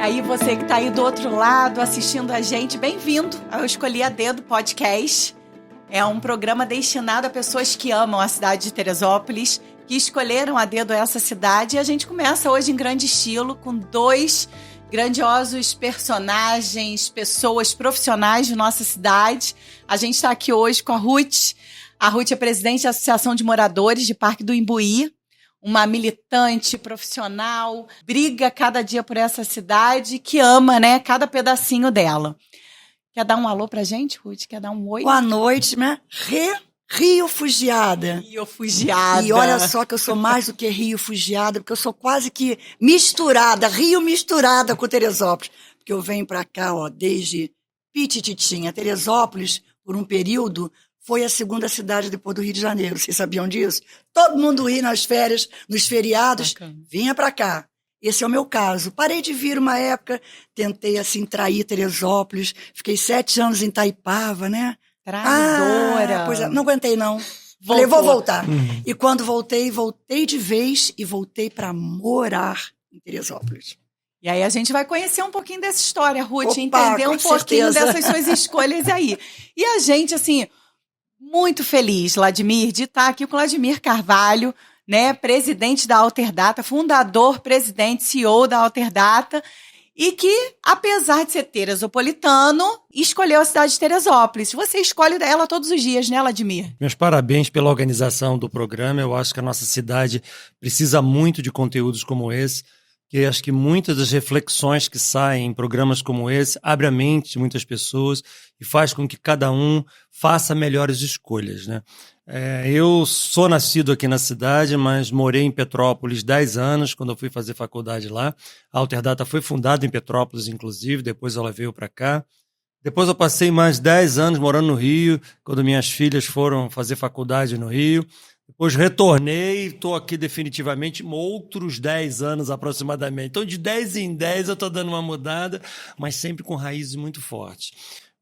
Aí você que está aí do outro lado assistindo a gente, bem-vindo ao Escolhi a Dedo Podcast. É um programa destinado a pessoas que amam a cidade de Teresópolis, que escolheram a dedo essa cidade. E a gente começa hoje em grande estilo com dois grandiosos personagens, pessoas profissionais de nossa cidade. A gente está aqui hoje com a Ruth. A Ruth é presidente da Associação de Moradores de Parque do Imbuí, uma militante profissional, briga cada dia por essa cidade, que ama, né, cada pedacinho dela. Quer dar um alô pra gente, Ruth? Quer dar um oi? Boa noite, né? Rio Fugiada. Rio Fugiada. E olha só que eu sou mais do que Rio Fugiada, porque eu sou quase que misturada, Rio misturada com Teresópolis. Porque eu venho pra cá, ó, desde Pitititinha. Teresópolis, por um período, foi a segunda cidade depois do Rio de Janeiro. Vocês sabiam disso? Todo mundo ri nas férias, nos feriados, vinha pra cá. Esse é o meu caso. Parei de vir uma época, tentei, assim, trair Teresópolis. Fiquei 7 anos em Itaipava, né? Traidora. Pois é, não aguentei, não. Falei, vou voltar. E quando voltei de vez e voltei pra morar em Teresópolis. E aí a gente vai conhecer um pouquinho dessa história, Ruth, Opa, entender um pouquinho certeza. dessas suas escolhas aí. E a gente, assim, muito feliz, Vladimir, de estar aqui com o Vladimir Carvalho, né, presidente da Alterdata, fundador, presidente, CEO da Alterdata, e que, apesar de ser teresopolitano, escolheu a cidade de Teresópolis. Você escolhe ela todos os dias, né, Vladimir? Meus parabéns pela organização do programa. Eu acho que a nossa cidade precisa muito de conteúdos como esse, que acho que muitas das reflexões que saem em programas como esse abrem a mente de muitas pessoas e faz com que cada um faça melhores escolhas, né? Eu sou nascido aqui na cidade, mas morei em Petrópolis 10 anos, quando eu fui fazer faculdade lá. A Alterdata foi fundada em Petrópolis, inclusive, depois ela veio para cá. Depois eu passei mais 10 anos morando no Rio, quando minhas filhas foram fazer faculdade no Rio. Depois retornei, estou aqui definitivamente outros 10 anos aproximadamente. Então, de 10 em 10 eu estou dando uma mudada, mas sempre com raízes muito fortes.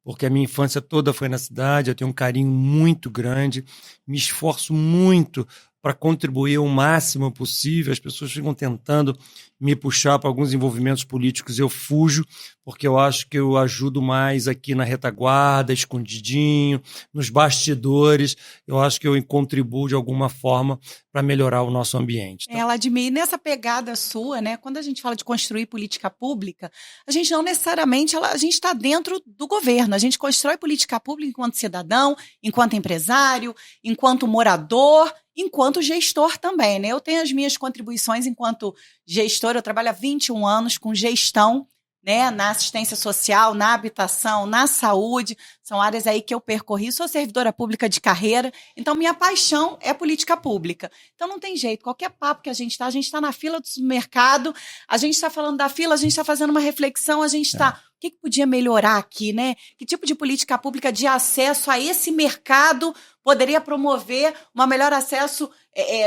Porque a minha infância toda foi na cidade, eu tenho um carinho muito grande, me esforço muito para contribuir o máximo possível. As pessoas ficam tentando me puxar para alguns envolvimentos políticos, eu fujo, porque eu acho que eu ajudo mais aqui na retaguarda, escondidinho, nos bastidores. Eu acho que eu contribuo de alguma forma para melhorar o nosso ambiente. Tá? Vladimir, nessa pegada sua, né, quando a gente fala de construir política pública, a gente não necessariamente, a gente está dentro do governo, a gente constrói política pública enquanto cidadão, enquanto empresário, enquanto morador, enquanto gestor também, né? Eu tenho as minhas contribuições enquanto gestor, eu trabalho há 21 anos com gestão, né, na assistência social, na habitação, na saúde, são áreas aí que eu percorri, sou servidora pública de carreira, então minha paixão é política pública. Então não tem jeito, qualquer papo que a gente está na fila do supermercado, a gente está falando da fila, a gente está fazendo uma reflexão, a gente está... O que podia melhorar aqui, né? Que tipo de política pública de acesso a esse mercado poderia promover um melhor acesso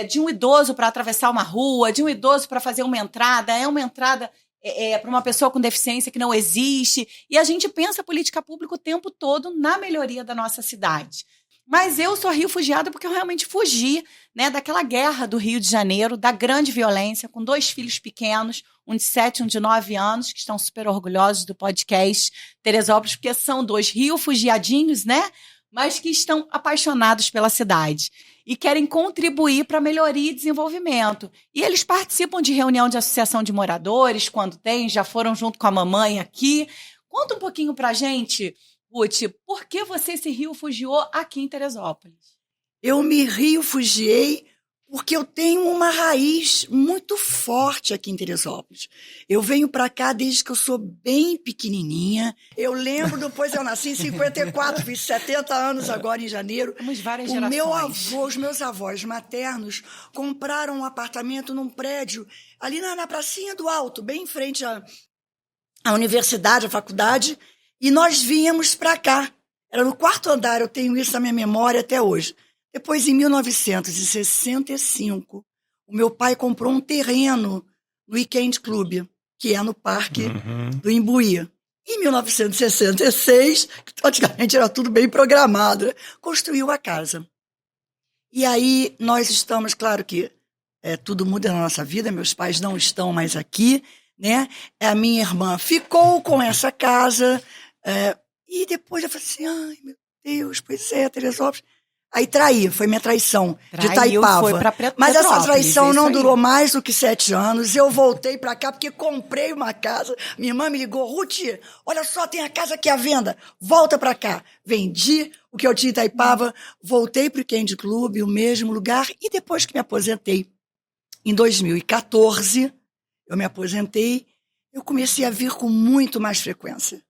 de um idoso para atravessar uma rua, de um idoso para fazer uma entrada para uma pessoa com deficiência que não existe. E a gente pensa política pública o tempo todo na melhoria da nossa cidade. Mas eu sou Rio Fugiada porque eu realmente fugi, né, daquela guerra do Rio de Janeiro, da grande violência, com 2 filhos pequenos, um de 7 e um de 9 anos, que estão super orgulhosos do podcast Teresópolis, porque são 2 Rio Fugiadinhos, né, mas que estão apaixonados pela cidade e querem contribuir para a melhoria e desenvolvimento. E eles participam de reunião de associação de moradores, quando tem, já foram junto com a mamãe aqui. Conta um pouquinho para a gente, Ruth, por que você se rio-fugiou aqui em Teresópolis? Eu me rio-fugiei porque eu tenho uma raiz muito forte aqui em Teresópolis. Eu venho para cá desde que eu sou bem pequenininha. Eu lembro, depois eu nasci em 54, fiz 70 anos agora em janeiro. Temos várias gerações. Os meus avós maternos compraram um apartamento num prédio ali na pracinha do Alto, bem em frente à universidade, à faculdade, e nós vínhamos para cá. Era no 4º andar, eu tenho isso na minha memória até hoje. Depois, em 1965, o meu pai comprou um terreno no Weekend Club, que é no Parque do Imbuí. Em 1966, que praticamente era tudo bem programado, né? Construiu a casa. E aí nós estamos, claro que tudo muda na nossa vida, meus pais não estão mais aqui, né? A minha irmã ficou com essa casa, e depois eu falei assim, ai, meu Deus, pois é, Teresópolis. Aí foi minha traição de Itaipava. Foi pra Mas essa Petrópolis, traição é não isso aí. durou mais do que 7 anos. Eu voltei pra cá porque comprei uma casa. Minha irmã me ligou, Ruth, olha só, tem a casa aqui à venda. Volta pra cá. Vendi o que eu tinha em Itaipava, voltei pro Candy Club, o mesmo lugar. E depois que me aposentei, em 2014, eu me aposentei, eu comecei a vir com muito mais frequência.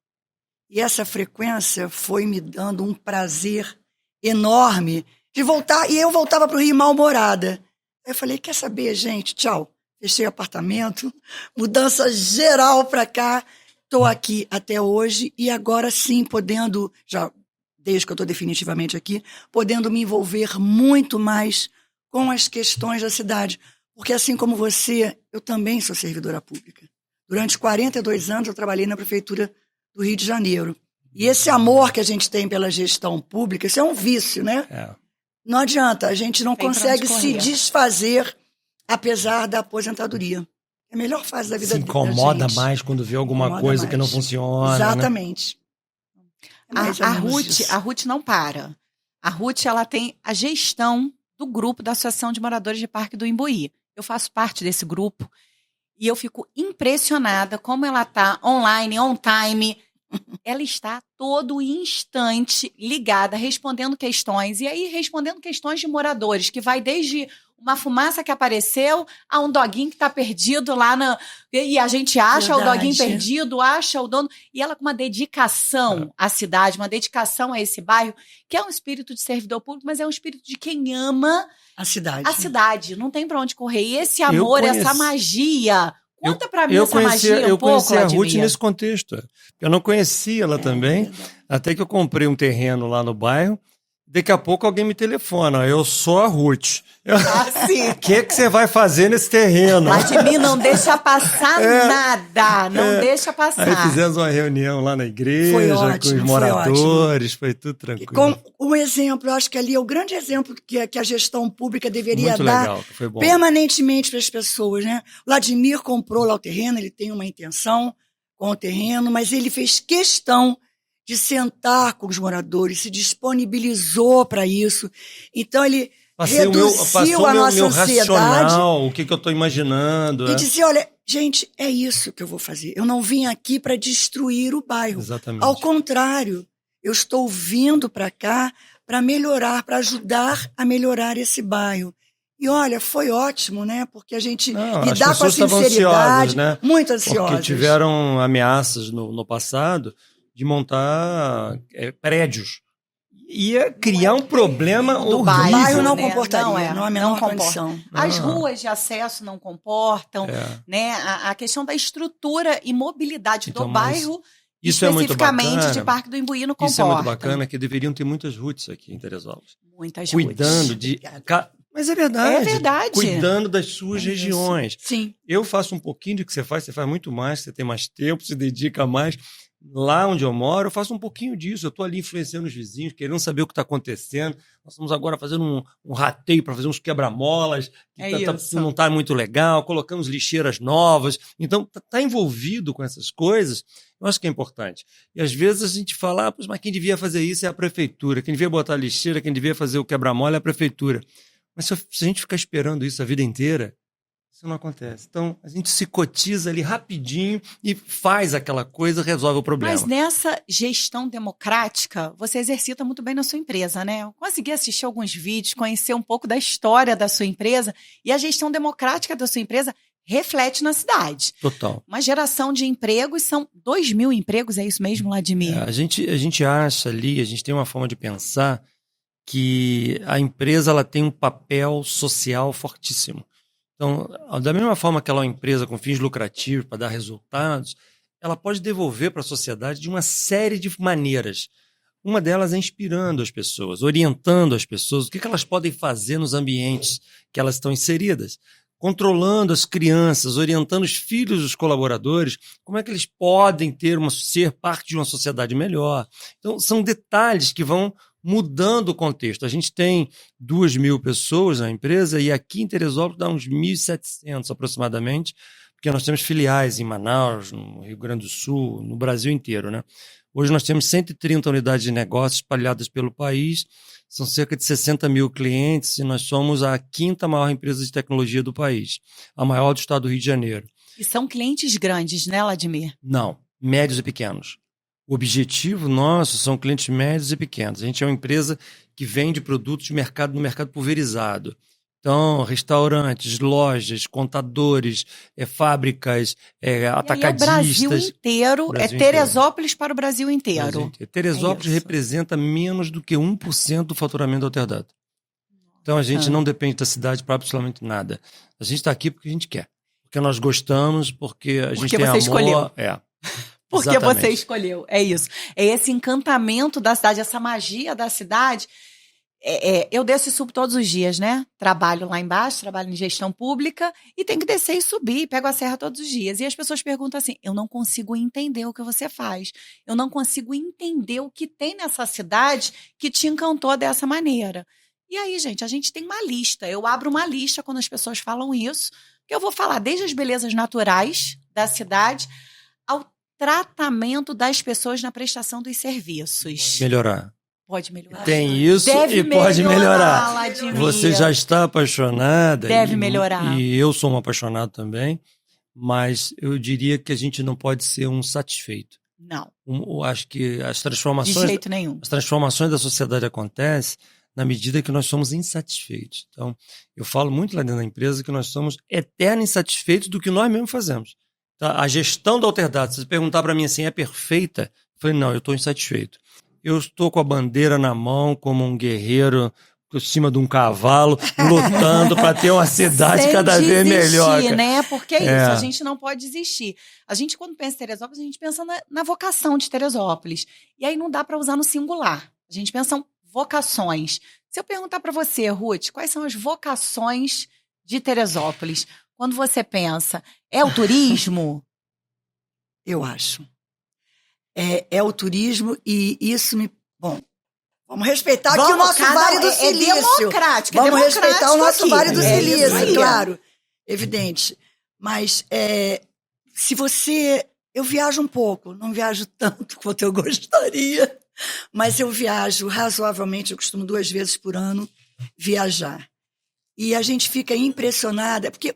E essa frequência foi me dando um prazer enorme de voltar, e eu voltava para o Rio mal-humorada. Aí eu falei, quer saber, gente, tchau. Fechei o apartamento, mudança geral para cá, estou aqui até hoje, e agora sim, podendo, já desde que eu estou definitivamente aqui, podendo me envolver muito mais com as questões da cidade. Porque assim como você, eu também sou servidora pública. Durante 42 anos eu trabalhei na Prefeitura do Rio de Janeiro. E esse amor que a gente tem pela gestão pública, isso é um vício, né? Não adianta, a gente não consegue se desfazer, apesar da aposentadoria. É a melhor fase da vida da gente. Se incomoda mais quando vê alguma coisa que não funciona. Exatamente. Né? A Ruth não para. A Ruth, ela tem a gestão do grupo da Associação de Moradores de Parque do Imbuí. Eu faço parte desse grupo e eu fico impressionada como ela está online, on time. Ela está todo instante ligada, respondendo questões. E aí, respondendo questões de moradores, que vai desde uma fumaça que apareceu a um doguinho que está perdido lá na... E a gente acha o doguinho perdido, acha o dono... E ela com uma dedicação à cidade, uma dedicação a esse bairro, que é um espírito de servidor público, mas é um espírito de quem ama a cidade. A cidade. Não tem para onde correr. E esse amor, essa magia... Conta pra mim essa magia Eu conheci a Ruth Vladimir. nesse contexto. Eu não conhecia ela também, até que eu comprei um terreno lá no bairro. Daqui a pouco alguém me telefona. Eu sou a Ruth. O que você vai fazer nesse terreno? Vladimir, não deixa passar nada. Não deixa passar. Aí fizemos uma reunião lá na igreja, ótimo, com os moradores, foi tudo tranquilo. Com um exemplo, eu acho que ali é o grande exemplo que a gestão pública deveria muito dar legal, foi bom. Permanentemente para as pessoas, né? Vladimir comprou lá o terreno, ele tem uma intenção com o terreno, mas ele fez questão de sentar com os moradores, se disponibilizou para isso. Então, ele reduziu a nossa ansiedade. Racional, o que eu estou imaginando. E dizia, olha, gente, é isso que eu vou fazer. Eu não vim aqui para destruir o bairro. Exatamente. Ao contrário, eu estou vindo para cá para melhorar, para ajudar a melhorar esse bairro. E olha, foi ótimo, né? Porque a gente lidar com a sinceridade, ansiosas, né? Muito ansiosas. Porque tiveram ameaças no passado de montar prédios. Ia criar um problema horrível. O bairro não né? comportaria, não há a menor condição. As ruas de acesso não comportam, né? A questão da estrutura e mobilidade do bairro, isso especificamente é muito bacana, de Parque do Imbuí, não comporta. Isso é muito bacana, que deveriam ter muitas Ruths aqui em Teresópolis. Muitas Cuidando Ruths. Mas é verdade. É verdade. Cuidando das suas regiões. Sim. Eu faço um pouquinho do que você faz muito mais, você tem mais tempo, se dedica mais. Lá onde eu moro, eu faço um pouquinho disso. Eu estou ali influenciando os vizinhos, querendo saber o que está acontecendo. Nós estamos agora fazendo um rateio para fazer uns quebra-molas, que não está muito legal, colocamos lixeiras novas. Então, tá envolvido com essas coisas, eu acho que é importante. E às vezes a gente fala, mas quem devia fazer isso é a prefeitura, quem devia botar a lixeira, quem devia fazer o quebra-mola é a prefeitura. Mas se a gente ficar esperando isso a vida inteira, isso não acontece. Então, a gente se cotiza ali rapidinho e faz aquela coisa, resolve o problema. Mas nessa gestão democrática, você exercita muito bem na sua empresa, né? Eu consegui assistir alguns vídeos, conhecer um pouco da história da sua empresa, e a gestão democrática da sua empresa reflete na cidade. Total. Uma geração de empregos, são 2.000 empregos, é isso mesmo, Vladimir? A gente acha ali, a gente tem uma forma de pensar que a empresa ela tem um papel social fortíssimo. Então, da mesma forma que ela é uma empresa com fins lucrativos para dar resultados, ela pode devolver para a sociedade de uma série de maneiras. Uma delas é inspirando as pessoas, orientando as pessoas, o que elas podem fazer nos ambientes que elas estão inseridas, controlando as crianças, orientando os filhos dos colaboradores, como é que eles podem ser parte de uma sociedade melhor. Então, são detalhes que vão mudando o contexto. A gente tem 2.000 pessoas na empresa e aqui em Teresópolis dá uns 1.700 aproximadamente, porque nós temos filiais em Manaus, no Rio Grande do Sul, no Brasil inteiro, né? Hoje nós temos 130 unidades de negócio espalhadas pelo país, são cerca de 60 mil clientes e nós somos a 5ª maior empresa de tecnologia do país, a maior do estado do Rio de Janeiro. E são clientes grandes, né, Vladimir? Não, médios e pequenos. O objetivo nosso são clientes médios e pequenos. A gente é uma empresa que vende produtos no mercado pulverizado. Então, restaurantes, lojas, contadores, fábricas, atacadistas. E é o Brasil inteiro, Brasil Teresópolis para o Brasil inteiro. Teresópolis representa menos do que 1% do faturamento da Alterdata. Então, a gente não depende da cidade para absolutamente nada. A gente está aqui porque a gente quer. Porque nós gostamos, porque a gente tem amor. Escolheu. Porque Exatamente. você escolheu, é isso. É esse encantamento da cidade, essa magia da cidade. Eu desço e subo todos os dias, né? Trabalho lá embaixo, trabalho em gestão pública e tenho que descer e subir, pego a serra todos os dias. E as pessoas perguntam assim, eu não consigo entender o que você faz. Eu não consigo entender o que tem nessa cidade que te encantou dessa maneira. E aí, gente, a gente tem uma lista. Eu abro uma lista quando as pessoas falam isso, que eu vou falar desde as belezas naturais da cidade ao tratamento das pessoas na prestação dos serviços. Melhorar. Pode melhorar. Tem isso e pode melhorar. Você já está apaixonada. Deve melhorar. E eu sou um apaixonado também, mas eu diria que a gente não pode ser um satisfeito. Não. Eu acho que as transformações... De jeito nenhum. As transformações da sociedade acontecem na medida que nós somos insatisfeitos. Então, eu falo muito lá dentro da empresa que nós somos eternos insatisfeitos do que nós mesmos fazemos. Tá? A gestão da Alterdata, se você perguntar para mim assim, é perfeita? Eu falei, não, eu estou insatisfeito. Eu estou com a bandeira na mão, como um guerreiro por cima de um cavalo, lutando para ter uma cidade cada vez melhor. Né? Porque é isso, a gente não pode desistir. A gente, quando pensa em Teresópolis, a gente pensa na vocação de Teresópolis. E aí não dá para usar no singular. A gente pensa em vocações. Se eu perguntar para você, Ruth, quais são as vocações de Teresópolis? Quando você pensa, é o turismo? Eu acho. É o turismo e isso me... Bom, vamos respeitar aqui o nosso Vale do Silício. É democrático. Vamos respeitar o nosso Vale do Silício, Silício, claro. Evidente. Mas se você... Eu viajo um pouco, não viajo tanto quanto eu gostaria, mas eu viajo razoavelmente, eu costumo 2 vezes por ano viajar. E a gente fica impressionada, porque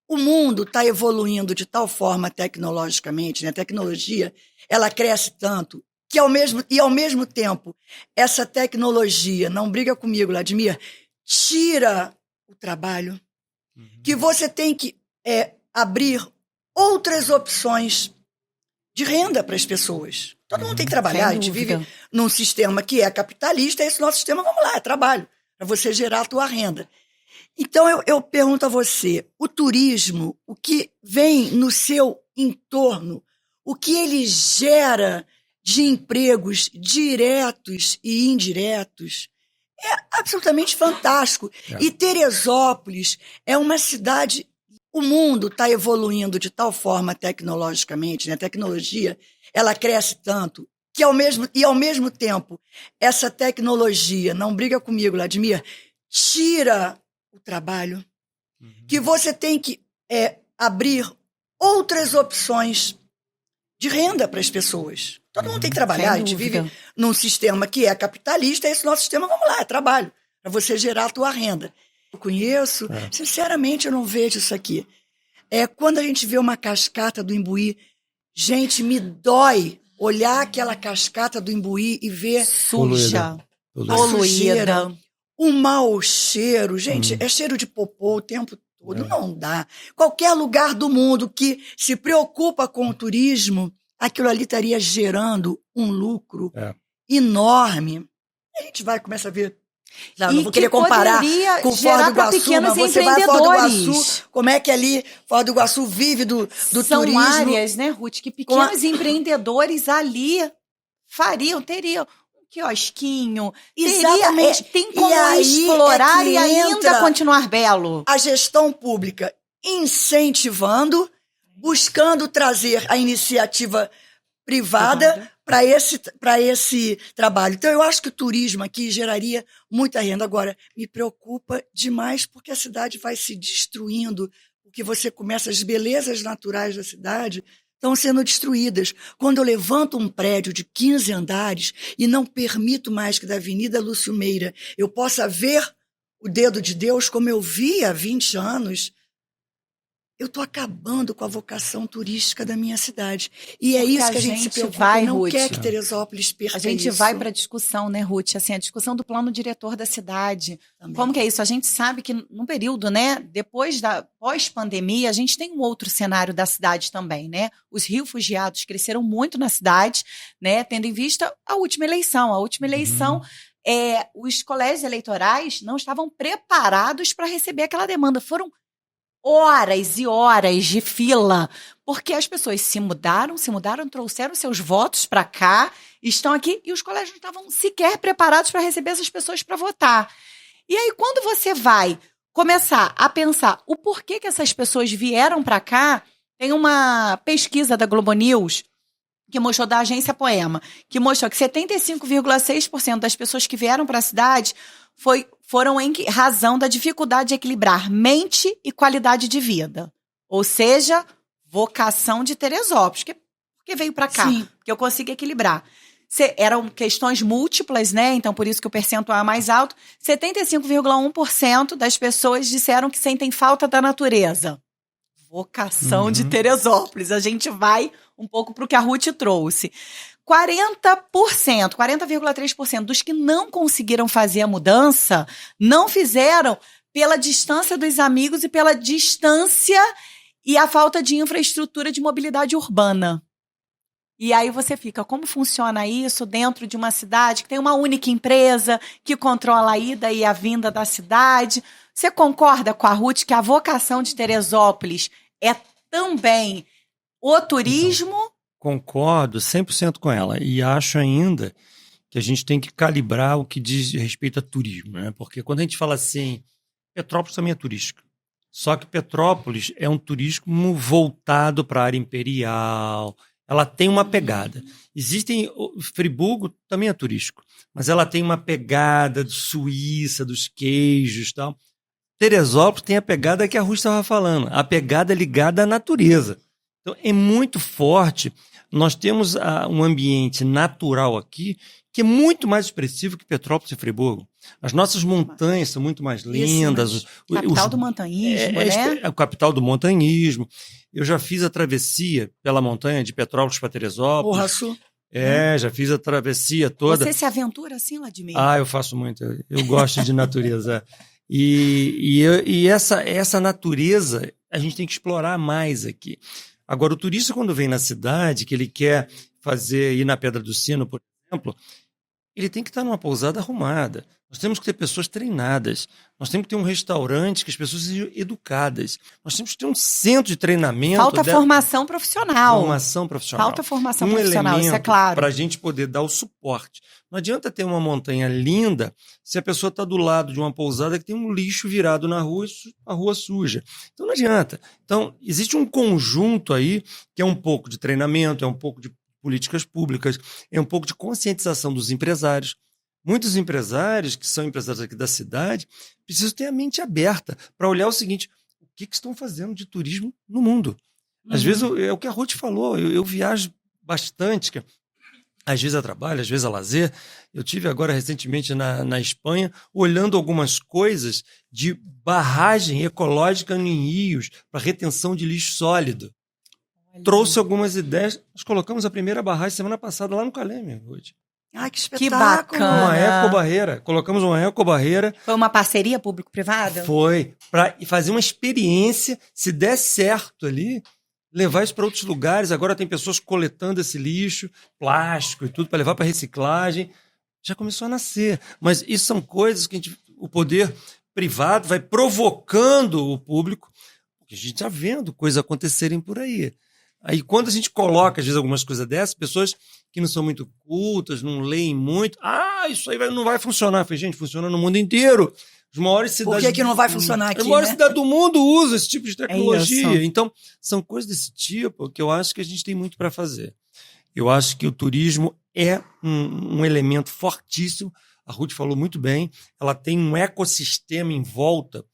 o mundo está evoluindo de tal forma tecnologicamente, né? A tecnologia, ela cresce tanto, que ao mesmo tempo, essa tecnologia, não briga comigo, Vladimir, tira o trabalho, que você tem que abrir outras opções de renda para as pessoas. Todo mundo tem que trabalhar, a gente vive num sistema que é capitalista, esse nosso sistema, vamos lá, é trabalho, para você gerar a tua renda. Então, eu pergunto a você, o turismo, o que vem no seu entorno, o que ele gera de empregos diretos e indiretos, é absolutamente fantástico. E Teresópolis é uma cidade... O mundo está evoluindo de tal forma tecnologicamente, né? A tecnologia, ela cresce tanto, que ao mesmo tempo, essa tecnologia, não briga comigo, Vladimir, tira o trabalho, que você tem que abrir outras opções de renda para as pessoas. Todo mundo tem que trabalhar, a gente vive num sistema que é capitalista, esse nosso sistema, vamos lá, é trabalho, para você gerar a tua renda. Eu conheço, sinceramente eu não vejo isso aqui. Quando a gente vê uma cascata do Imbuí, gente, me dói olhar aquela cascata do Imbuí e ver suja, poluída, o mau cheiro, gente, é cheiro de popô o tempo todo, não dá. Qualquer lugar do mundo que se preocupa com o turismo, aquilo ali estaria gerando um lucro enorme. A gente vai começar a ver... Não vou querer comparar com o Foz do Iguaçu, mas você vai a Foz do Iguaçu, como é que ali Foz do Iguaçu vive do turismo. São áreas, né, Ruth, que pequenos empreendedores ali teriam um quiosquinho, exatamente. Tem como explorar e ainda continuar belo. A gestão pública incentivando, buscando trazer a iniciativa privada para esse trabalho. Então, eu acho que o turismo aqui geraria muita renda. Agora, me preocupa demais porque a cidade vai se destruindo por porque você começa, as belezas naturais da cidade estão sendo destruídas. Quando eu levanto um prédio de 15 andares e não permito mais que da Avenida Lúcio Meira eu possa ver o dedo de Deus como eu via há 20 anos, eu estou acabando com a vocação turística da minha cidade. E é Porque isso que a gente se preocupa, não Ruth, quer que Teresópolis perca a gente isso. vai para a discussão, né, Ruth? Assim, a discussão do plano diretor da cidade. Também. Como que é isso? A gente sabe que no período, né, depois da pós-pandemia, a gente tem um outro cenário da cidade também, né? Os refugiados cresceram muito na cidade, né, tendo em vista a última eleição. A última eleição, os colégios eleitorais não estavam preparados para receber aquela demanda. Foram horas e horas de fila, porque as pessoas se mudaram, trouxeram seus votos para cá, estão aqui, e os colégios não estavam sequer preparados para receber essas pessoas para votar. E aí, quando você vai começar a pensar o porquê que essas pessoas vieram para cá, tem uma pesquisa da Globo News, que mostrou, da agência Poema, que mostrou que 75,6% das pessoas que vieram para a cidade foram em razão da dificuldade de equilibrar mente e qualidade de vida. Ou seja, vocação de Teresópolis, porque veio para cá, Sim. porque eu consigo equilibrar. Eram questões múltiplas, né? Então, por isso que o percentual é mais alto. 75,1% das pessoas disseram que sentem falta da natureza. Vocação de Teresópolis. A gente vai um pouco para o que a Ruth trouxe. 40,3% dos que não conseguiram fazer a mudança não fizeram pela distância dos amigos e pela distância e a falta de infraestrutura de mobilidade urbana. E aí você fica, como funciona isso dentro de uma cidade que tem uma única empresa que controla a ida e a vinda da cidade? Você concorda com a Ruth que a vocação de Teresópolis é também o turismo? Concordo 100% com ela. E acho ainda que a gente tem que calibrar o que diz respeito a turismo, né? Porque quando a gente fala assim, Petrópolis também é turística. Só que Petrópolis é um turismo voltado para a área imperial. Ela tem uma pegada. Friburgo também é turístico, mas ela tem uma pegada de Suíça, dos queijos e tal. Teresópolis tem a pegada que a Ruth estava falando, a pegada ligada à natureza. Então, é muito forte. Nós temos um ambiente natural aqui que é muito mais expressivo que Petrópolis e Friburgo. As nossas montanhas são muito mais lindas. Capital do montanhismo, né? É o capital do montanhismo. Eu já fiz a travessia pela montanha de Petrópolis para Teresópolis. Porra, Su. Já fiz a travessia toda. Você se aventura assim, Vladimir? Eu faço muito. Eu gosto de natureza. E essa natureza a gente tem que explorar mais aqui. Agora, o turista, quando vem na cidade, que ele quer ir na Pedra do Sino, por exemplo, ele tem que estar numa pousada arrumada. Nós temos que ter pessoas treinadas. Nós temos que ter um restaurante que as pessoas sejam educadas. Nós temos que ter um centro de treinamento. Falta formação profissional. Formação profissional. Falta formação profissional, isso é claro. Para a gente poder dar o suporte. Não adianta ter uma montanha linda se a pessoa está do lado de uma pousada que tem um lixo virado na rua, a rua suja. Então não adianta. Então, existe um conjunto aí que é um pouco de treinamento, é um pouco de políticas públicas, é um pouco de conscientização dos empresários. Muitos empresários, que são empresários aqui da cidade, precisam ter a mente aberta para olhar o seguinte, o que estão fazendo de turismo no mundo? Às vezes, é o que a Ruth falou, eu viajo bastante, às vezes a trabalho, às vezes a lazer. Eu tive agora recentemente na Espanha, olhando algumas coisas de barragem ecológica em rios para retenção de lixo sólido. Trouxe algumas ideias, nós colocamos a primeira barragem semana passada lá no Caleme, Ruth. Ai, que espetáculo. Que bacana. Uma ecobarreira. Colocamos uma ecobarreira. Foi uma parceria público-privada? Foi. Para fazer uma experiência, se der certo ali, levar isso para outros lugares. Agora tem pessoas coletando esse lixo, plástico e tudo, para levar para reciclagem. Já começou a nascer. Mas isso são coisas que o poder privado vai provocando o público, porque a gente está vendo coisas acontecerem por aí. Aí, quando a gente coloca, às vezes, algumas coisas dessas, pessoas que não são muito cultas, não leem muito, isso aí não vai funcionar. Eu falei, gente, funciona no mundo inteiro. As maiores cidades... Por que não vai funcionar aqui, As maiores cidades do mundo usam esse tipo de tecnologia. É então, são coisas desse tipo que eu acho que a gente tem muito para fazer. Eu acho que o turismo é um elemento fortíssimo. A Ruth falou muito bem. Ela tem um ecossistema em volta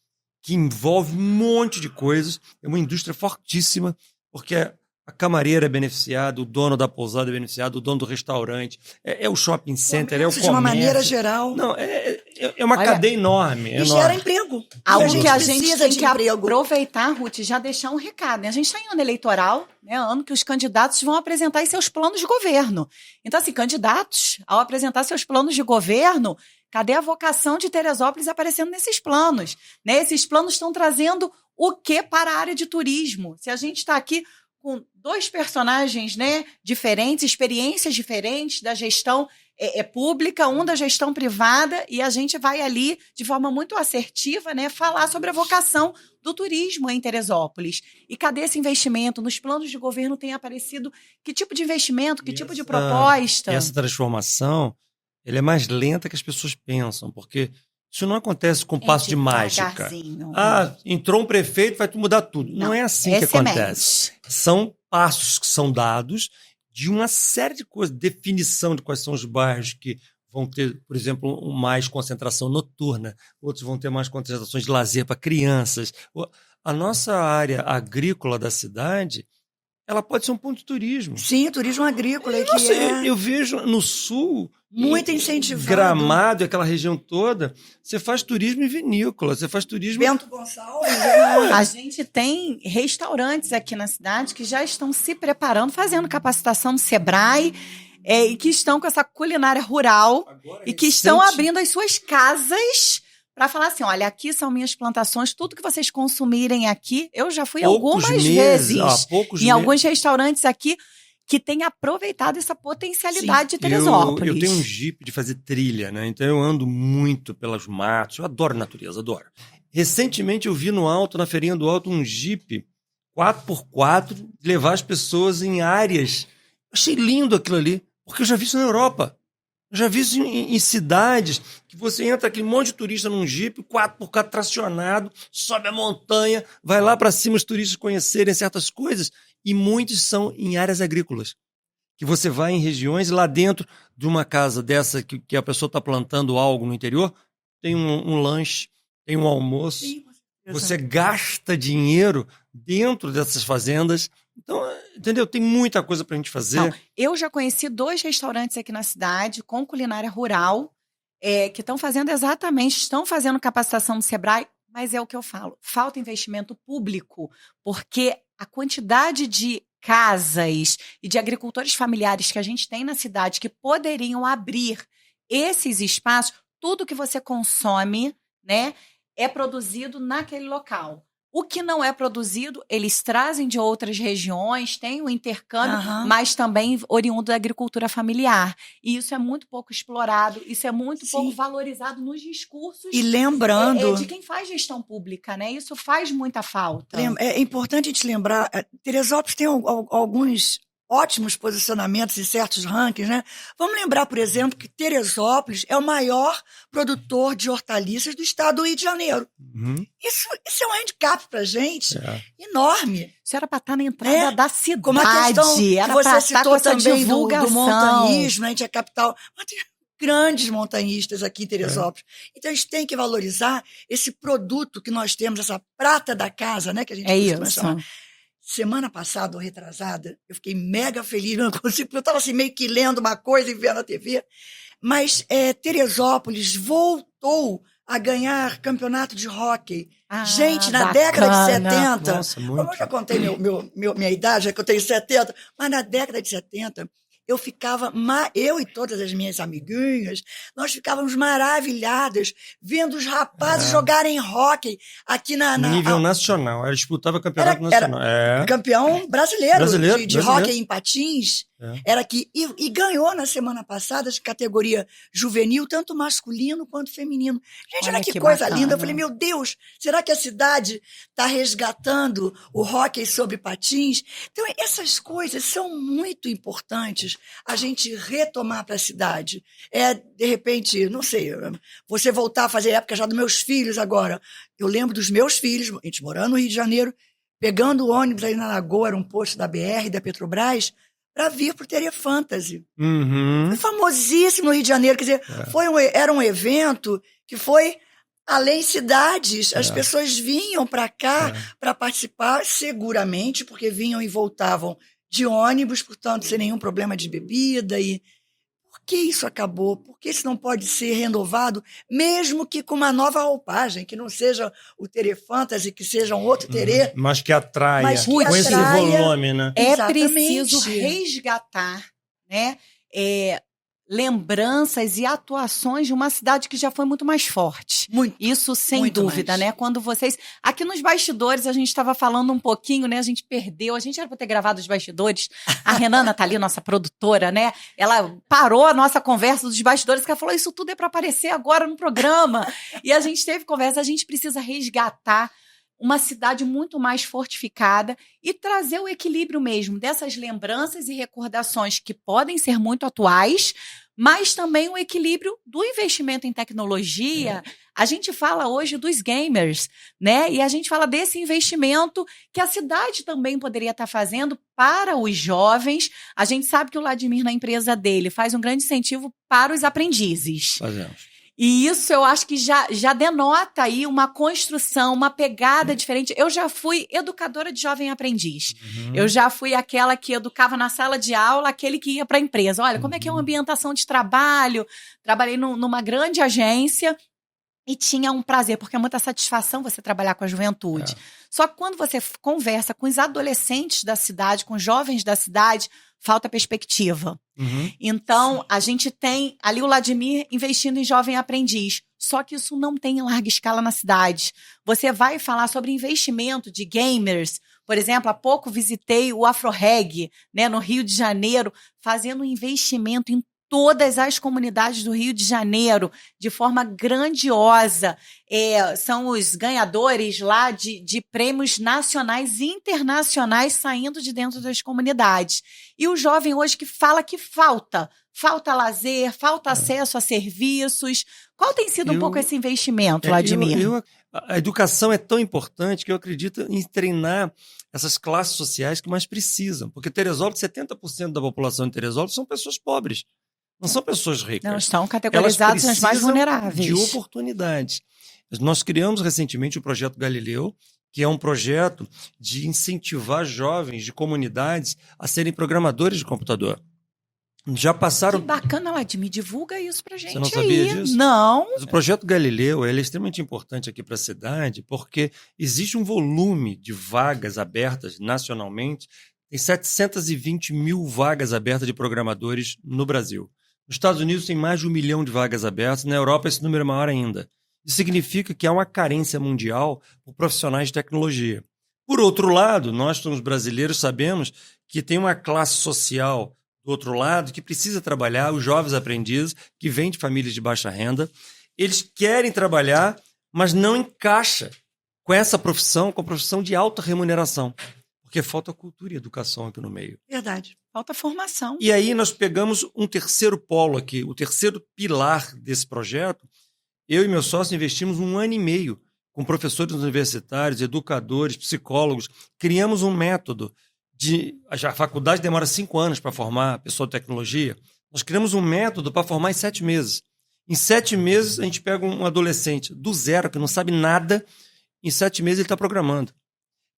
que envolve um monte de coisas. É uma indústria fortíssima, porque a camareira é beneficiada, o dono da pousada é beneficiado, o dono do restaurante, é o shopping center, é o comércio. De uma maneira geral. Não, é uma Olha, cadeia enorme. E gera emprego. Algo que a gente precisa tem de que emprego. aproveitar, Ruth, e já deixar um recado, né? A gente está em ano eleitoral, né? Ano que os candidatos vão apresentar os seus planos de governo. Então, assim, candidatos, ao apresentar seus planos de governo, cadê a vocação de Teresópolis aparecendo nesses planos? Né? Esses planos estão trazendo o que para a área de turismo? Se a gente está aqui com dois personagens, né, diferentes, experiências diferentes da gestão pública, um da gestão privada, e a gente vai ali, de forma muito assertiva, né, falar sobre a vocação do turismo em Teresópolis. E cadê esse investimento? Nos planos de governo tem aparecido que tipo de investimento, que tipo de proposta? Essa transformação, ela é mais lenta que as pessoas pensam, porque isso não acontece com passo de mágica. Entrou um prefeito, vai mudar tudo. Não é assim que acontece. São passos que são dados de uma série de coisas, definição de quais são os bairros que vão ter, por exemplo, mais concentração noturna, outros vão ter mais concentrações de lazer para crianças. A nossa área agrícola da cidade, ela pode ser um ponto de turismo. Sim, turismo agrícola. Eu vejo no sul, muito incentivado. Gramado, aquela região toda, você faz turismo em vinícola, você faz turismo... Bento Gonçalves. A gente tem restaurantes aqui na cidade que já estão se preparando, fazendo capacitação no Sebrae, e que estão com essa culinária rural e que estão abrindo as suas casas para falar assim, olha, aqui são minhas plantações, tudo que vocês consumirem aqui, eu já fui algumas vezes em alguns restaurantes aqui que têm aproveitado essa potencialidade de Teresópolis. Eu tenho um Jeep de fazer trilha, né? Então eu ando muito pelos matos, eu adoro natureza, adoro. Recentemente eu vi no Alto, na Feirinha do Alto, um Jeep 4x4 levar as pessoas em áreas. Eu achei lindo aquilo ali, porque eu já vi isso na Europa. Eu já vi isso em cidades que você entra aquele monte de turista num Jeep, 4x4 tracionado, sobe a montanha, vai lá para cima os turistas conhecerem certas coisas, e muitos são em áreas agrícolas. Que você vai em regiões, lá dentro de uma casa dessa que a pessoa está plantando algo no interior, tem um lanche, tem um almoço, você gasta dinheiro dentro dessas fazendas. Então, entendeu? Tem muita coisa pra gente fazer. Não, eu já conheci 2 restaurantes aqui na cidade com culinária rural que estão fazendo capacitação no Sebrae, mas é o que eu falo, falta investimento público, porque a quantidade de casas e de agricultores familiares que a gente tem na cidade que poderiam abrir esses espaços, tudo que você consome, né, é produzido naquele local. O que não é produzido, eles trazem de outras regiões, tem um intercâmbio, mas também oriundo da agricultura familiar. E isso é muito pouco explorado, isso é muito pouco valorizado nos discursos e lembrando de quem faz gestão pública, né? Isso faz muita falta. É importante a gente lembrar, Teresópolis tem alguns ótimos posicionamentos em certos rankings, né? Vamos lembrar, por exemplo, que Teresópolis é o maior produtor de hortaliças do estado do Rio de Janeiro. Isso é um handicap pra gente enorme. Isso era para estar na entrada da cidade. Como a questão que você citou também do montanhismo, né? A gente é capital, mas tem grandes montanhistas aqui em Teresópolis. Então a gente tem que valorizar esse produto que nós temos, essa prata da casa, né? Que a gente costuma chamar. Semana passada, ou retrasada, eu fiquei mega feliz, não consigo, eu estava assim meio que lendo uma coisa e vendo a TV, mas Teresópolis voltou a ganhar campeonato de hóquei. Gente, na década de 70, nossa, muito. Eu já contei minha idade, já que eu tenho 70, mas na década de 70, eu e todas as minhas amiguinhas, nós ficávamos maravilhadas vendo os rapazes jogarem hóquei aqui na nível nacional. Ela disputava campeonato nacional. Campeão brasileiro de hóquei em patins. Era aqui. E ganhou na semana passada de categoria juvenil, tanto masculino quanto feminino. Gente, olha que coisa linda. Eu falei, meu Deus, será que a cidade está resgatando o hóquei sobre patins? Então, essas coisas são muito importantes a gente retomar para a cidade. De repente, não sei, você voltar a fazer época já dos meus filhos agora. Eu lembro dos meus filhos, a gente morando no Rio de Janeiro, pegando o ônibus aí na Lagoa, era um posto da BR, da Petrobras, para vir para o Teria Fantasy. Foi famosíssimo no Rio de Janeiro. Quer dizer, era um evento que foi Além cidades, as pessoas vinham para cá para participar seguramente, porque vinham e voltavam de ônibus, portanto, sem nenhum problema de bebida. E por que isso acabou? Por que isso não pode ser renovado, mesmo que com uma nova roupagem, que não seja o Terê Fantasy, que seja um outro Terê? Mas que atraia, Mas que com esse atraia. volume, né? É Exatamente. preciso resgatar, né, lembranças e atuações de uma cidade que já foi muito mais forte. Muito. Isso sem Muito dúvida, mais. né? Quando vocês... Aqui nos bastidores a gente estava falando um pouquinho, né? A gente perdeu, a gente era para ter gravado os bastidores. A Renana tá ali, nossa produtora, né? Ela parou a nossa conversa dos bastidores, que ela falou, isso tudo é para aparecer agora no programa. E a gente teve conversa, a gente precisa resgatar uma cidade muito mais fortificada e trazer o equilíbrio mesmo dessas lembranças e recordações que podem ser muito atuais, mas também o equilíbrio do investimento em tecnologia. A gente fala hoje dos gamers, né? E a gente fala desse investimento que a cidade também poderia estar fazendo para os jovens. A gente sabe que o Vladimir, na empresa dele, faz um grande incentivo para os aprendizes. Fazemos. E isso eu acho que já denota aí uma construção, uma pegada diferente. Eu já fui educadora de jovem aprendiz. Eu já fui aquela que educava na sala de aula, aquele que ia para a empresa. Olha, como é que é uma ambientação de trabalho? Trabalhei numa grande agência e tinha um prazer, porque é muita satisfação você trabalhar com a juventude. Só que quando você conversa com os adolescentes da cidade, com os jovens da cidade, falta perspectiva. Então, a gente tem ali o Vladimir investindo em jovem aprendiz. Só que isso não tem em larga escala na cidade. Você vai falar sobre investimento de gamers. Por exemplo, há pouco visitei o Afroreg, né, no Rio de Janeiro, fazendo um investimento em todas as comunidades do Rio de Janeiro, de forma grandiosa. São os ganhadores lá de prêmios nacionais e internacionais saindo de dentro das comunidades. E o jovem hoje que fala que falta lazer, falta acesso a serviços. Qual tem sido um pouco esse investimento, Vladimir? A educação é tão importante que eu acredito em treinar essas classes sociais que mais precisam. Porque Teresópolis, 70% da população de Teresópolis são pessoas pobres. Não são pessoas ricas. Não estão categorizadas nas mais vulneráveis. De oportunidades. Nós criamos recentemente o Projeto Galileu, que é um projeto de incentivar jovens de comunidades a serem programadores de computador. Já passaram... Que bacana, Vladimir. Divulga isso pra gente. Você não sabia disso? Não. Mas o Projeto Galileu ele é extremamente importante aqui para a cidade, porque existe um volume de vagas abertas nacionalmente. Tem 720 mil vagas abertas de programadores no Brasil. Nos Estados Unidos tem mais de 1 milhão de vagas abertas, na Europa esse número é maior ainda. Isso significa que há uma carência mundial por profissionais de tecnologia. Por outro lado, nós, como brasileiros, sabemos que tem uma classe social do outro lado que precisa trabalhar, os jovens aprendizes que vêm de famílias de baixa renda. Eles querem trabalhar, mas não encaixa com essa profissão, com a profissão de alta remuneração. Porque falta cultura e educação aqui no meio. Verdade. Falta formação. E aí nós pegamos um terceiro polo aqui, o terceiro pilar desse projeto. Eu e meu sócio investimos 1 ano e meio com professores universitários, educadores, psicólogos. Criamos um método. A faculdade demora 5 anos para formar pessoa de tecnologia. Nós criamos um método para formar em 7 meses. Em 7 meses, a gente pega um adolescente do zero, que não sabe nada. Em 7 meses, ele está programando.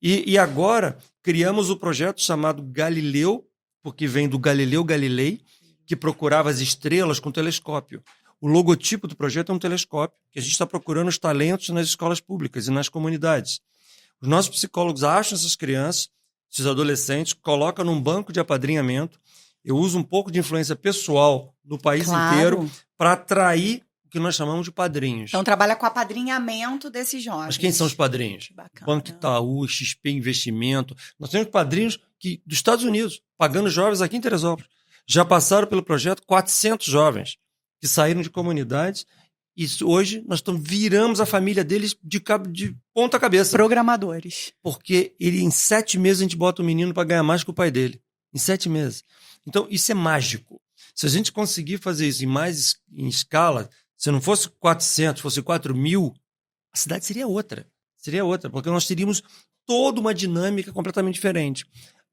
E agora, criamos o projeto chamado Galileu, porque vem do Galileu Galilei, que procurava as estrelas com telescópio. O logotipo do projeto é um telescópio, que a gente está procurando os talentos nas escolas públicas e nas comunidades. Os nossos psicólogos acham essas crianças, esses adolescentes, colocam num banco de apadrinhamento. Eu uso um pouco de influência pessoal no país inteiro para atrair o que nós chamamos de padrinhos. Então trabalha com apadrinhamento desses jovens. Mas quem são os padrinhos? Bacana. Banco Itaú, XP Investimento. Nós temos padrinhos dos Estados Unidos, pagando jovens aqui em Teresópolis. Já passaram pelo projeto 400 jovens que saíram de comunidades e hoje nós viramos a família deles de ponta cabeça. Programadores. Porque em 7 meses a gente bota o menino para ganhar mais que o pai dele. Em 7 meses. Então isso é mágico. Se a gente conseguir fazer isso em escala, se não fosse 400, fosse 4.000, a cidade seria outra. Seria outra, porque nós teríamos toda uma dinâmica completamente diferente.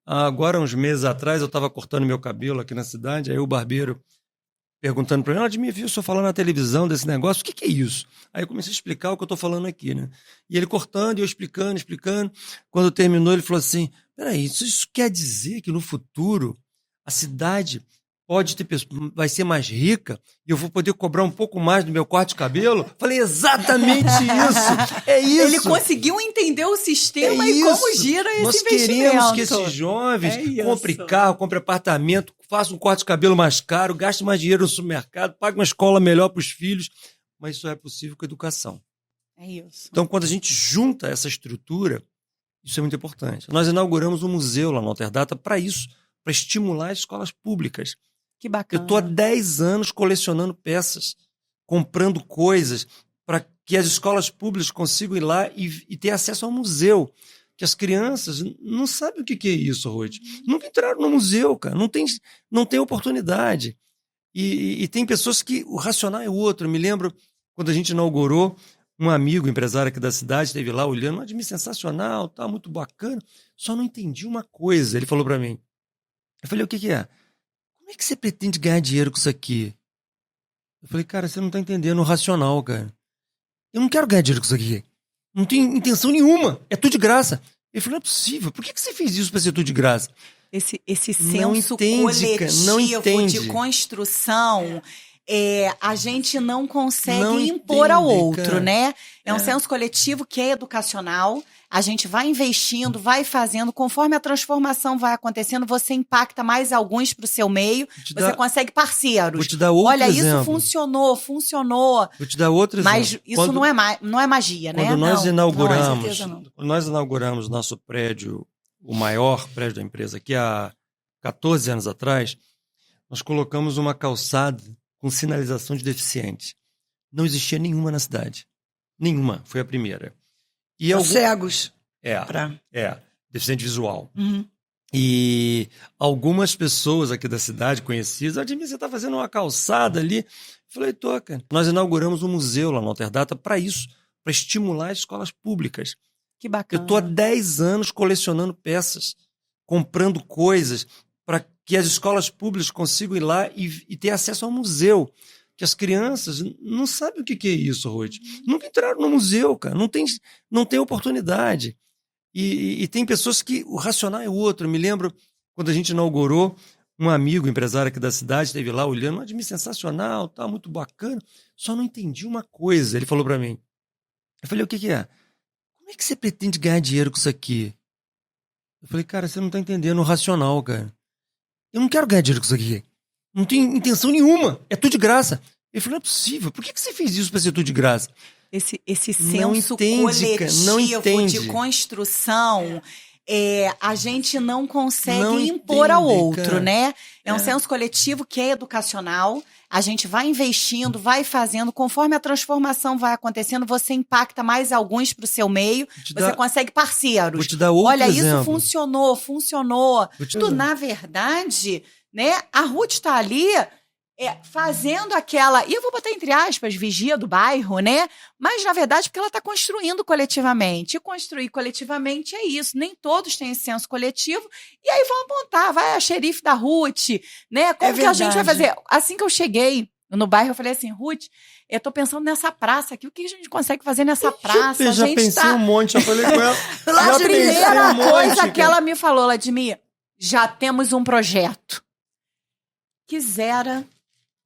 Agora, uns meses atrás, eu estava cortando meu cabelo aqui na cidade, aí o barbeiro perguntando para ele, Admir, viu o senhor falando na televisão desse negócio, o que é isso? Aí eu comecei a explicar o que eu estou falando aqui, né? E ele cortando, e eu explicando. Quando terminou, ele falou assim, peraí, isso quer dizer que no futuro a cidade vai ser mais rica e eu vou poder cobrar um pouco mais do meu corte de cabelo? Falei, exatamente isso! É isso! Ele conseguiu entender o sistema e como gira esse Nós investimento. queremos que esses jovens comprem carro, comprem apartamento, façam um corte de cabelo mais caro, gastem mais dinheiro no supermercado, paguem uma escola melhor para os filhos, mas isso é possível com a educação. É isso. Então, quando a gente junta essa estrutura, isso é muito importante. Nós inauguramos um museu lá no Alterdata para isso, para estimular as escolas públicas. Que bacana. Eu estou há 10 anos colecionando peças, comprando coisas para que as escolas públicas consigam ir lá e ter acesso ao museu. Que as crianças não sabem o que é isso, Ruth. Nunca entraram no museu, cara. Não tem oportunidade. E tem pessoas que o racional é outro. Eu me lembro quando a gente inaugurou, um amigo, empresário aqui da cidade, esteve lá olhando, Admir, sensacional, tá muito bacana. Só não entendi uma coisa. Ele falou para mim. Eu falei, o que é? Como é que você pretende ganhar dinheiro com isso aqui? Eu falei, cara, você não tá entendendo o racional, cara. Eu não quero ganhar dinheiro com isso aqui. Não tenho intenção nenhuma. É tudo de graça. Ele falou, não é possível. Por que você fez isso para ser tudo de graça? Esse Não senso entende, cara, não coletivo entende. de construção, a gente não consegue Não impor ao entende, outro, cara. né? É um senso coletivo que é educacional. A gente vai investindo, vai fazendo, conforme a transformação vai acontecendo, você impacta mais alguns para o seu meio, você consegue parceiros. Vou te dar outro Olha, exemplo. isso funcionou. Vou te dar outro exemplo. Mas isso não é magia, né? Quando nós Não, inauguramos, com certeza não. quando nós inauguramos nosso prédio, o maior prédio da empresa aqui há 14 anos atrás, nós colocamos uma calçada com sinalização de deficiente. Não existia nenhuma na cidade. Nenhuma. Foi a primeira. E Cegos. Deficiente visual. Uhum. E algumas pessoas aqui da cidade, conhecidas, Admir, você está fazendo uma calçada ali? Eu falei, tô, cara. Nós inauguramos um museu lá no Alterdata para isso, para estimular as escolas públicas. Que bacana. Eu estou há 10 anos colecionando peças, comprando coisas para que as escolas públicas consigam ir lá e ter acesso ao museu. Que as crianças não sabem o que é isso, Ruth. Nunca entraram no museu, cara. Não tem oportunidade. E tem pessoas que o racional é outro. Eu me lembro quando a gente inaugurou, um amigo, empresário aqui da cidade, esteve lá olhando, Admir, sensacional, tá muito bacana. Só não entendi uma coisa. Ele falou para mim. Eu falei, o que é? Como é que você pretende ganhar dinheiro com isso aqui? Eu falei, cara, você não tá entendendo o racional, cara. Eu não quero ganhar dinheiro com isso aqui. Não tenho intenção nenhuma. É tudo de graça. Ele falou, não é possível. Por que você fez isso para ser tudo de graça? Esse Não senso entende, cara, não coletivo entende. de construção, a gente não consegue Não impor ao entende, outro, cara. né? É um senso coletivo que é educacional. A gente vai investindo, vai fazendo, conforme a transformação vai acontecendo, você impacta mais alguns para o seu meio, você consegue parceiros. Vou te dar outro Olha, exemplo. isso funcionou. Na verdade, né, a Ruth está ali fazendo aquela, e eu vou botar entre aspas, vigia do bairro, né? Mas, na verdade, porque ela está construindo coletivamente. E construir coletivamente é isso. Nem todos têm esse senso coletivo. E aí vão apontar, vai a xerife da Ruth, né? Como que a gente vai fazer? Assim que eu cheguei no bairro, eu falei assim, Ruth, eu tô pensando nessa praça aqui. O que a gente consegue fazer nessa praça? Eu já pensei um monte, já falei com ela. A primeira coisa que ela me falou, Admir, já temos um projeto. Quisera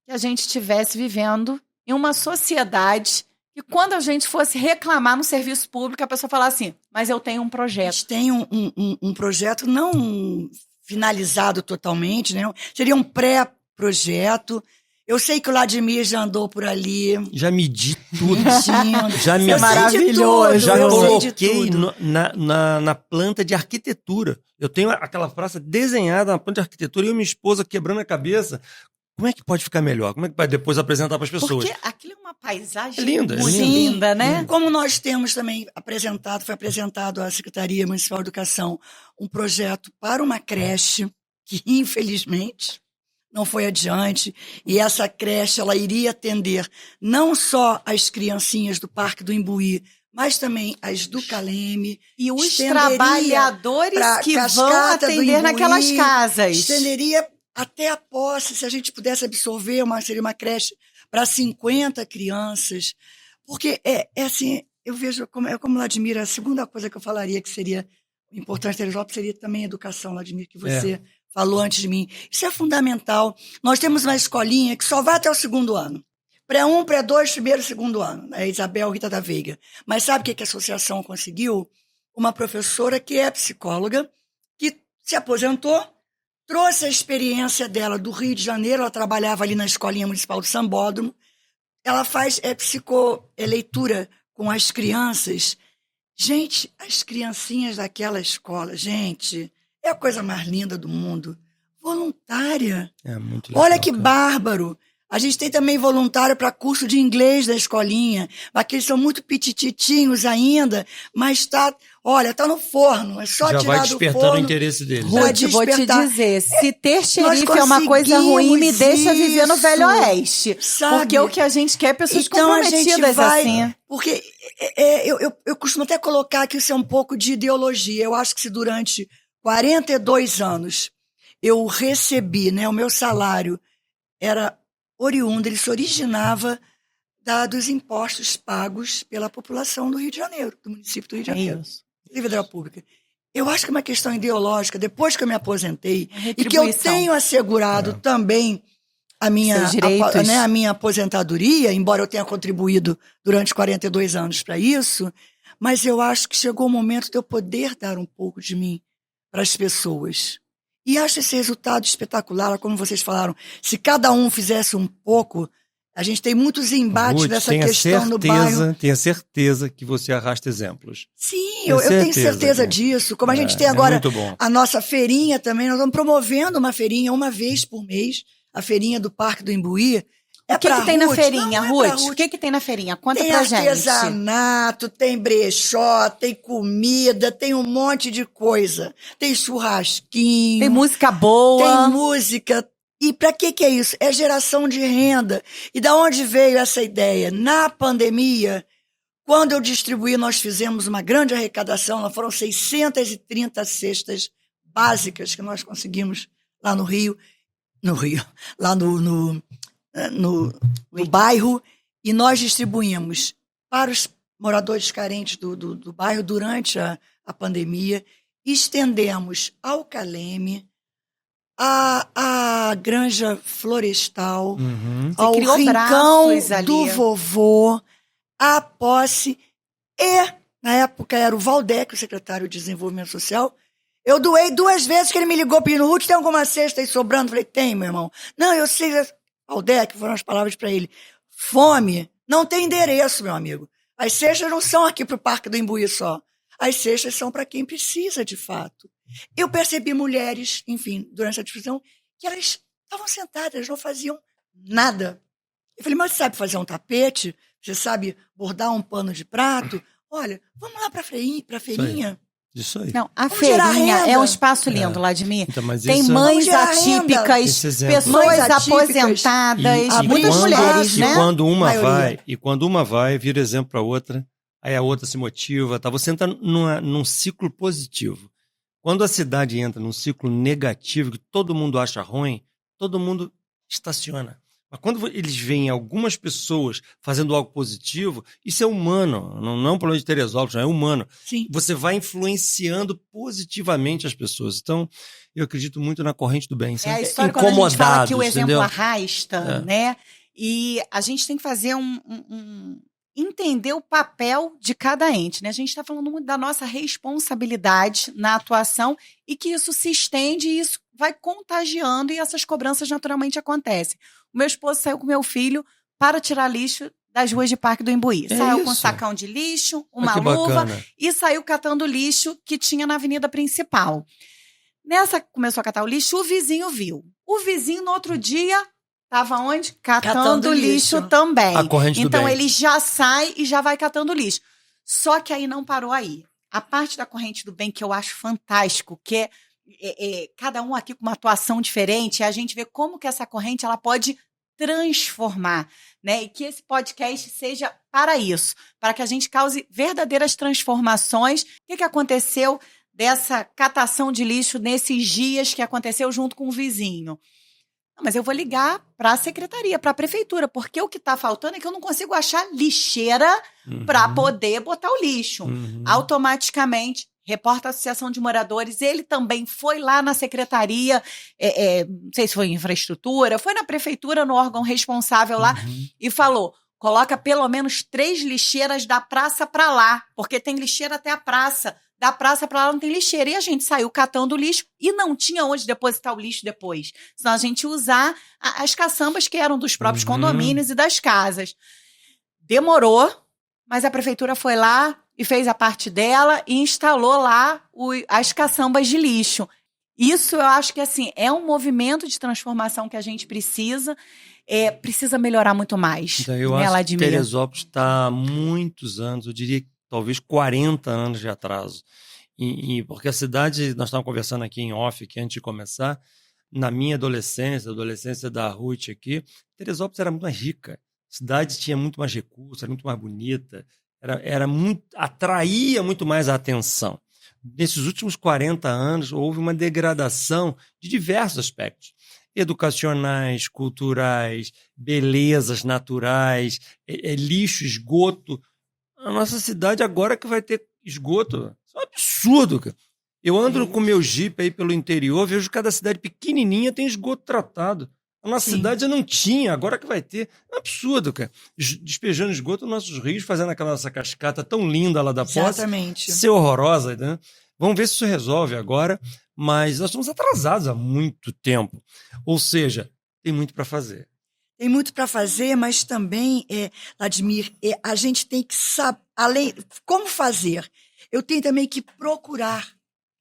que a gente estivesse vivendo em uma sociedade que quando a gente fosse reclamar no serviço público, a pessoa falasse assim, mas eu tenho um projeto. A gente tem um projeto não finalizado totalmente, né? Seria um pré-projeto. Eu sei que o Admir já andou por ali. Já medi tudo. Já me maravilhoso. Já eu coloquei na planta de arquitetura. Eu tenho aquela praça desenhada na planta de arquitetura e eu e minha esposa quebrando a cabeça. Como é que pode ficar melhor? Como é que vai depois apresentar para as pessoas? Porque aquilo é uma paisagem linda, muito linda. linda, né? Como nós temos também foi apresentado à Secretaria Municipal de Educação um projeto para uma creche que, infelizmente, não foi adiante. E essa creche ela iria atender não só as criancinhas do Parque do Imbuí, mas também as do Caleme. E os trabalhadores que vão atender naquelas casas. Estenderia até a posse, se a gente pudesse absorver seria uma creche para 50 crianças. Porque é assim, eu vejo, como Vladimir, a segunda coisa que eu falaria que seria importante em Teresópolis seria também a educação, Vladimir, que você falou antes de mim. Isso é fundamental. Nós temos uma escolinha que só vai até o 2º ano. Pré-1, pré-2, primeiro e 2º ano. É Isabel Rita da Veiga. Mas sabe o que a associação conseguiu? Uma professora que é psicóloga, que se aposentou, trouxe a experiência dela do Rio de Janeiro, ela trabalhava ali na Escolinha Municipal do Sambódromo, ela faz leitura com as crianças. Gente, as criancinhas daquela escola, gente, é a coisa mais linda do mundo. Voluntária. É muito legal, olha que cara. bárbaro. A gente tem também voluntário para curso de inglês da escolinha. Aqueles são muito pitititinhos ainda, mas tá no forno. É só Já tirar vai do despertando forno. o interesse deles. Vai Ruth, vou te despertar. dizer, se ter nós xerife é uma coisa ruim, me deixa conseguimos viver no Velho isso, Oeste. sabe? Porque o que a gente quer é pessoas Então a gente comprometidas vai, assim. porque eu costumo até colocar que isso é um pouco de ideologia. Eu acho que se durante 42 anos eu recebi, né, o meu salário era oriundo, ele se originava dos impostos pagos pela população do Rio de Janeiro, do município do Rio de Janeiro, isso. Servidora pública. Eu acho que é uma questão ideológica, depois que eu me aposentei, e que eu Retribuição. tenho assegurado também a minha, Seus direitos. a minha aposentadoria, embora eu tenha contribuído durante 42 anos para isso, mas eu acho que chegou o momento de eu poder dar um pouco de mim para as pessoas. E acho esse resultado espetacular, como vocês falaram. Se cada um fizesse um pouco, a gente tem muitos embates Ruth, dessa questão no bairro. Tenha certeza que você arrasta exemplos. Sim, eu tenho certeza disso. Como a gente tem agora muito bom. a nossa feirinha também, nós estamos promovendo uma feirinha uma vez por mês, a feirinha do Parque do Imbuí. O que tem na feirinha, Não, é pra Ruth? O que tem na feirinha? Conta Tem pra gente. artesanato, tem brechó, tem comida, tem um monte de coisa. Tem churrasquinho. Tem música boa. Tem música. E para que é isso? É geração de renda. E da onde veio essa ideia? Na pandemia, quando eu distribuí, nós fizemos uma grande arrecadação, foram 630 cestas básicas que nós conseguimos lá no Rio, lá no bairro, e nós distribuímos para os moradores carentes do bairro durante a pandemia, estendemos ao Caleme, a Granja Florestal, ao criou Rincão braços ali. do Vovô, a Posse, e na época era o Valdec, o secretário de Desenvolvimento Social. Eu doei 2 vezes que ele me ligou pedindo: Ruth, tem alguma cesta aí sobrando? Falei: tem, meu irmão. Não, eu sei. Valdec, foram as palavras para ele. Fome não tem endereço, meu amigo. As cestas não são aqui para o Parque do Imbuí só. As cestas são para quem precisa, de fato. Eu percebi mulheres, enfim, durante a discussão, que elas estavam sentadas, elas não faziam nada. Eu falei: mas você sabe fazer um tapete? Você sabe bordar um pano de prato? Olha, vamos lá para a feirinha. Isso aí. Não, a Vamos gerar feirinha renda. é um espaço lindo, Vladimir. Então, mas Tem isso- mães Vamos gerar renda. atípicas, Esse exemplo. pessoas Mães atípicas. aposentadas, E muitas quando- mulheres, e né? Quando uma vai, vira exemplo para outra, aí a outra se motiva, tá? Você entra num ciclo positivo. Quando a cidade entra num ciclo negativo, que todo mundo acha ruim, todo mundo estaciona. Mas quando eles veem algumas pessoas fazendo algo positivo, isso é humano, não é um problema de Teresópolis, não é humano. Sim. Você vai influenciando positivamente as pessoas. Então, eu acredito muito na corrente do bem. É a história quando a gente fala que o exemplo entendeu? arrasta, né? E a gente tem que fazer entender o papel de cada ente, né? A gente está falando muito da nossa responsabilidade na atuação e que isso se estende e isso vai contagiando e essas cobranças naturalmente acontecem. O meu esposo saiu com o meu filho para tirar lixo das ruas de Parque do Imbuí. É Saiu com um isso. sacão de lixo, Olha uma que luva bacana. e saiu catando lixo que tinha na avenida principal. Nessa começou a catar o lixo, o vizinho viu. O vizinho, no outro dia, estava onde? Catando lixo também. A corrente do então, bem. ele já sai e já vai catando lixo. Só que aí não parou aí. A parte da corrente do bem que eu acho fantástico, que é cada um aqui com uma atuação diferente, a gente vê como que essa corrente ela pode transformar, né? E que esse podcast seja para isso, para que a gente cause verdadeiras transformações. O que aconteceu dessa catação de lixo nesses dias que aconteceu junto com o vizinho? Não, mas eu vou ligar para a secretaria, para a prefeitura, porque o que está faltando é que eu não consigo achar lixeira para poder botar o lixo. Automaticamente, reporta a Associação de Moradores, ele também foi lá na secretaria, não sei se foi em infraestrutura, foi na prefeitura, no órgão responsável lá, e falou, coloca pelo menos 3 lixeiras da praça para lá, porque tem lixeira até a praça. Da praça para lá não tem lixeira. E a gente saiu catando o lixo e não tinha onde depositar o lixo depois. Senão a gente usar as caçambas que eram dos próprios condomínios e das casas. Demorou, mas a prefeitura foi lá e fez a parte dela e instalou lá as caçambas de lixo. Isso eu acho que assim, é um movimento de transformação que a gente precisa melhorar muito mais. Então, eu acho que Teresópolis está há muitos anos, eu diria talvez 40 anos de atraso. Porque a cidade, nós estávamos conversando aqui em off, aqui antes de começar, na minha adolescência, a adolescência da Ruth aqui, Teresópolis era muito mais rica. A cidade tinha muito mais recursos, era muito mais bonita, atraía muito mais a atenção. Nesses últimos 40 anos, houve uma degradação de diversos aspectos. Educacionais, culturais, belezas naturais, lixo, esgoto. A nossa cidade agora que vai ter esgoto. Isso é um absurdo, cara. Eu ando com meu Jeep aí pelo interior, vejo cada cidade pequenininha tem esgoto tratado. A nossa cidade já não tinha, agora que vai ter. É um absurdo, cara. Despejando esgoto nos nossos rios, fazendo aquela nossa cascata tão linda lá da Posse. Exatamente. Ser horrorosa, né? Vamos ver se isso resolve agora, mas nós estamos atrasados há muito tempo. Ou seja, tem muito para fazer. Tem muito para fazer, mas também, Vladimir, a gente tem que saber, como fazer. Eu tenho também que procurar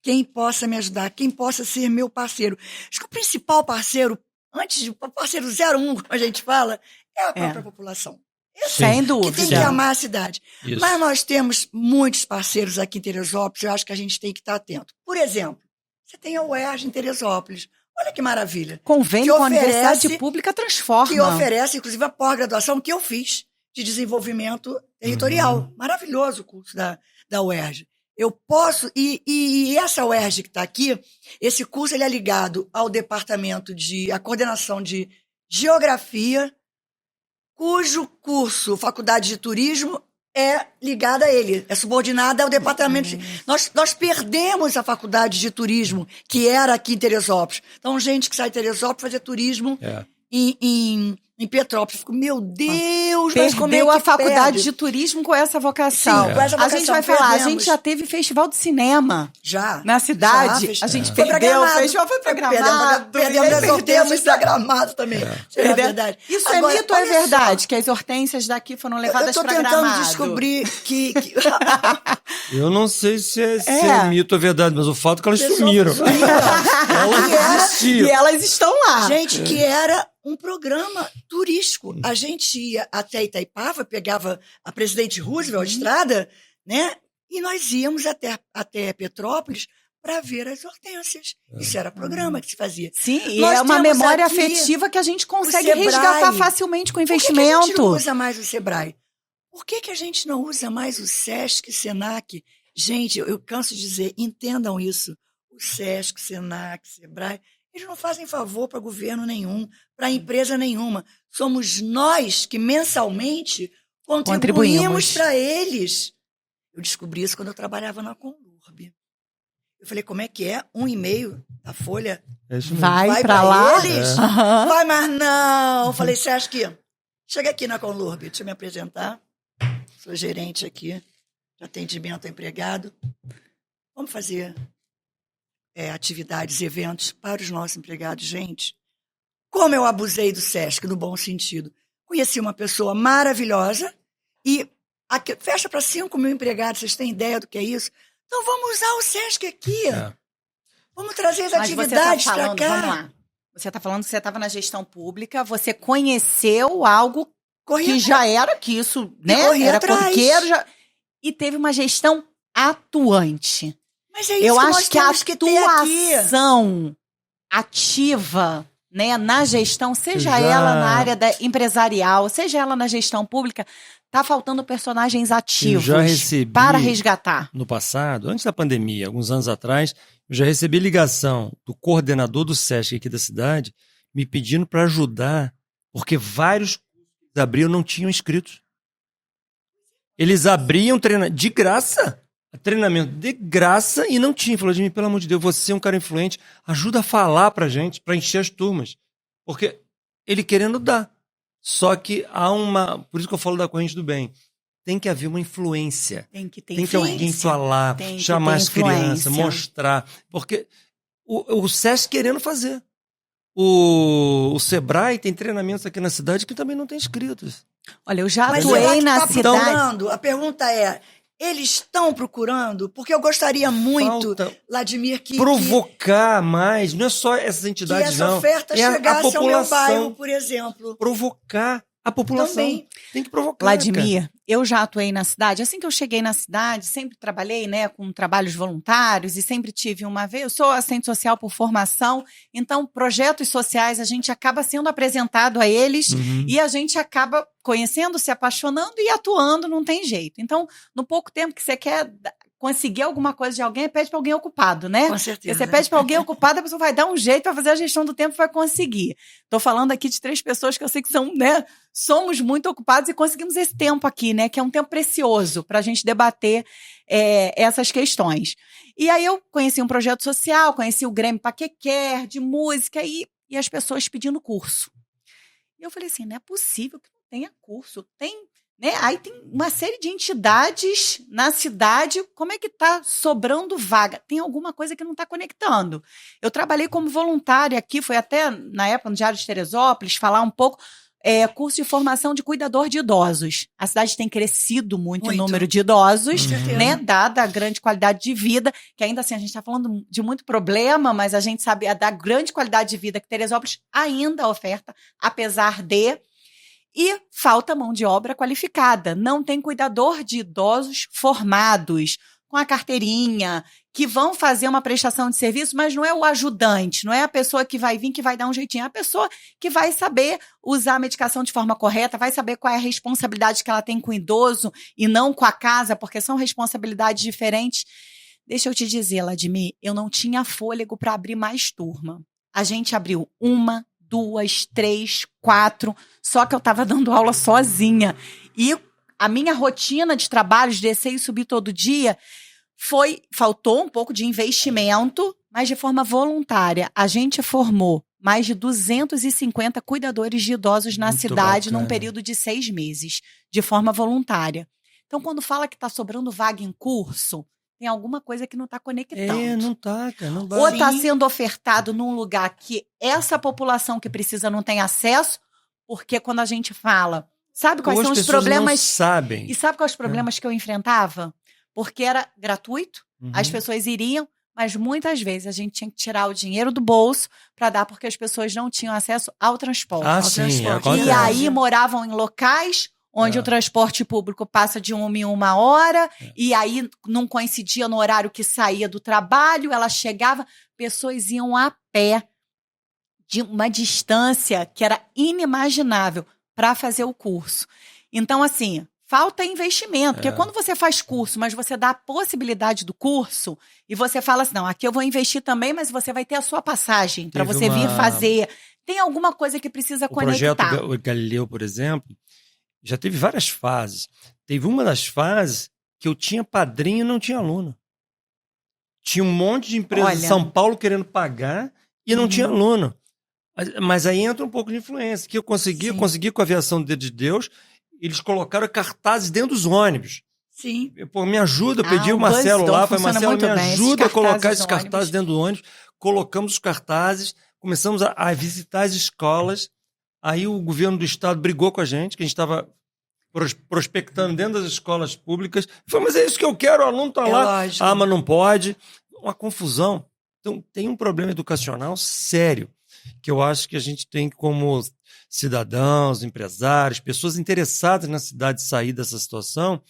quem possa me ajudar, quem possa ser meu parceiro. Acho que o principal parceiro, o parceiro 01, como a gente fala, é a própria população. Sem dúvida. Que tem que amar a cidade. Isso. Mas nós temos muitos parceiros aqui em Teresópolis, eu acho que a gente tem que estar atento. Por exemplo, você tem a UERJ em Teresópolis. Olha que maravilha. Convênio com a Universidade Pública Transforma. Que oferece, inclusive, a pós-graduação que eu fiz de desenvolvimento territorial. Maravilhoso o curso da UERJ. Eu posso... E essa UERJ que está aqui, esse curso ele é ligado ao departamento a coordenação de Geografia, cujo curso, Faculdade de Turismo, é ligada a ele, é subordinada ao departamento. Nós perdemos a faculdade de turismo, que era aqui em Teresópolis. Então, gente que sai de Teresópolis fazer turismo em Petrópolis. Fico, meu Deus, mas como é que perdeu a faculdade perde? de turismo com essa vocação. Sim, com essa vocação. A gente vai falar, a gente já teve festival de cinema. Já. Na cidade. A gente perdeu, o festival foi programado. Perdemos as hortênsias programadas também. É verdade. Isso agora, é mito ou é verdade? Que as hortênsias daqui foram levadas para Gramado? Eu tô tentando descobrir que... Eu não sei se é mito ou verdade, mas o fato é que elas sumiram. Elas existiam. E elas estão lá. Gente, que era um programa turístico. A gente ia até Itaipava, pegava a Presidente Roosevelt, a estrada, né? E nós íamos até Petrópolis para ver as hortênsias. Isso era programa que se fazia. Sim, e é uma memória afetiva que a gente consegue resgatar facilmente com investimento. Por que a gente não usa mais o Sebrae? Por que a gente não usa mais o Sesc, Senac? Gente, eu canso de dizer, entendam isso. O Sesc, Senac, Sebrae, eles não fazem favor para governo nenhum, para empresa nenhuma. Somos nós que mensalmente contribuímos para eles. Eu descobri isso quando eu trabalhava na Conlurb. Eu falei, como é que é? 1,5 da Folha vai para lá? Eles? Vai, mas não. Eu falei, Sesc, chega aqui na Conlurb, deixa eu me apresentar. Sou gerente aqui de atendimento ao empregado. Vamos fazer atividades, eventos para os nossos empregados. Gente, como eu abusei do Sesc, no bom sentido. Conheci uma pessoa maravilhosa e fecha para 5 mil empregados, vocês têm ideia do que é isso? Então vamos usar o Sesc aqui. Vamos trazer as atividades para cá. Vamos lá. Você está falando que você estava na gestão pública, você conheceu algo que já era, que isso, né? Era corriqueiro, e teve uma gestão atuante. Mas é isso eu que acho nós que a temos que ter aqui. atuação ativa, né, na gestão, seja ela na área empresarial, seja ela na gestão pública, tá faltando personagens ativos para resgatar. No passado, antes da pandemia, alguns anos atrás, eu já recebi ligação do coordenador do Sesc aqui da cidade, me pedindo para ajudar, porque vários cursos abriam não tinham inscritos. Eles abriam de graça, treinamento de graça, e não tinha. Falou, Ademir, pelo amor de Deus, você é um cara influente, ajuda a falar pra gente, pra encher as turmas. Porque ele querendo dar. Só que há por isso que eu falo da corrente do bem, tem que haver uma influência. Tem que ter Tem que alguém falar, chamar as crianças, mostrar. Porque o SESC querendo fazer. O Sebrae tem treinamentos aqui na cidade que também não tem inscritos. Olha, eu já Mas atuei na tá cidade. procurando? A pergunta é, eles estão procurando? Porque eu gostaria muito, Vladimir, que provocar mais, não é só essas entidades, essa oferta chegasse ao meu bairro, por exemplo. Provocar a população. Também. Tem que provocar. Vladimir, eu já atuei na cidade. Assim que eu cheguei na cidade, sempre trabalhei, né, com trabalhos voluntários e sempre tive uma vez. Eu sou assistente social por formação, então projetos sociais a gente acaba sendo apresentado a eles e a gente acaba conhecendo, se apaixonando e atuando, não tem jeito. Então, no pouco tempo que você quer conseguir alguma coisa de alguém, pede para alguém ocupado, né? Com certeza. Porque você pede para alguém ocupado, a pessoa vai dar um jeito para fazer a gestão do tempo e vai conseguir. Estou falando aqui de 3 pessoas que eu sei que são, né? Somos muito ocupados e conseguimos esse tempo aqui, né? Que é um tempo precioso para a gente debater essas questões. E aí eu conheci um projeto social, conheci o Grêmio Paquequer, de música, e as pessoas pedindo curso. E eu falei assim, não é possível que não tenha curso. Tem, né? Aí tem uma série de entidades na cidade, como é que está sobrando vaga? Tem alguma coisa que não está conectando. Eu trabalhei como voluntária aqui, foi até na época no Diário de Teresópolis, falar um pouco, curso de formação de cuidador de idosos. A cidade tem crescido muito o número de idosos, né? Dada a grande qualidade de vida, que ainda assim a gente está falando de muito problema, mas a gente sabe da grande qualidade de vida que Teresópolis ainda oferta, apesar de... E falta mão de obra qualificada. Não tem cuidador de idosos formados, com a carteirinha, que vão fazer uma prestação de serviço, mas não é o ajudante, não é a pessoa que vai vir, que vai dar um jeitinho, é a pessoa que vai saber usar a medicação de forma correta, vai saber qual é a responsabilidade que ela tem com o idoso e não com a casa, porque são responsabilidades diferentes. Deixa eu te dizer, Vladimir, eu não tinha fôlego para abrir mais turma. A gente abriu 1, 2, 3, 4, só que eu estava dando aula sozinha. E a minha rotina de trabalho, de descer e subir todo dia, faltou um pouco de investimento, mas de forma voluntária. A gente formou mais de 250 cuidadores de idosos na cidade num período de 6 meses, de forma voluntária. Então, quando fala que está sobrando vaga em curso, tem alguma coisa que não está conectando. Não está, cara. Não vai. Ou está sendo ofertado num lugar que essa população que precisa não tem acesso, porque quando a gente fala, sabe quais são os problemas? Não sabem. E sabe quais os problemas que eu enfrentava? Porque era gratuito, as pessoas iriam, mas muitas vezes a gente tinha que tirar o dinheiro do bolso para dar, porque as pessoas não tinham acesso ao transporte. Sim, e aí moravam em locais onde o transporte público passa de 1 em 1 hora, e aí não coincidia no horário que saía do trabalho, ela chegava, pessoas iam a pé de uma distância que era inimaginável para fazer o curso. Então, assim, falta investimento, porque quando você faz curso, mas você dá a possibilidade do curso, e você fala assim, não, aqui eu vou investir também, mas você vai ter a sua passagem para você vir fazer. Tem alguma coisa que precisa conectar. O projeto Galileu, por exemplo, já teve várias fases. Teve uma das fases que eu tinha padrinho e não tinha aluno. Tinha um monte de empresas de São Paulo querendo pagar e não tinha aluno. Mas aí entra um pouco de influência, que eu consegui com a aviação de Deus, eles colocaram cartazes dentro dos ônibus. Sim. Pô, me ajuda, eu pedi o Marcelo lá, falei, Marcelo, me ajuda a colocar esses cartazes dentro do ônibus. Colocamos os cartazes, começamos a visitar as escolas. Aí o governo do estado brigou com a gente, que a gente estava prospectando dentro das escolas públicas. Falei, mas é isso que eu quero, o aluno está lá. Lógico. Ah, mas não pode. Uma confusão. Então, tem um problema educacional sério, que eu acho que a gente tem como cidadãos, empresários, pessoas interessadas na cidade sair dessa situação,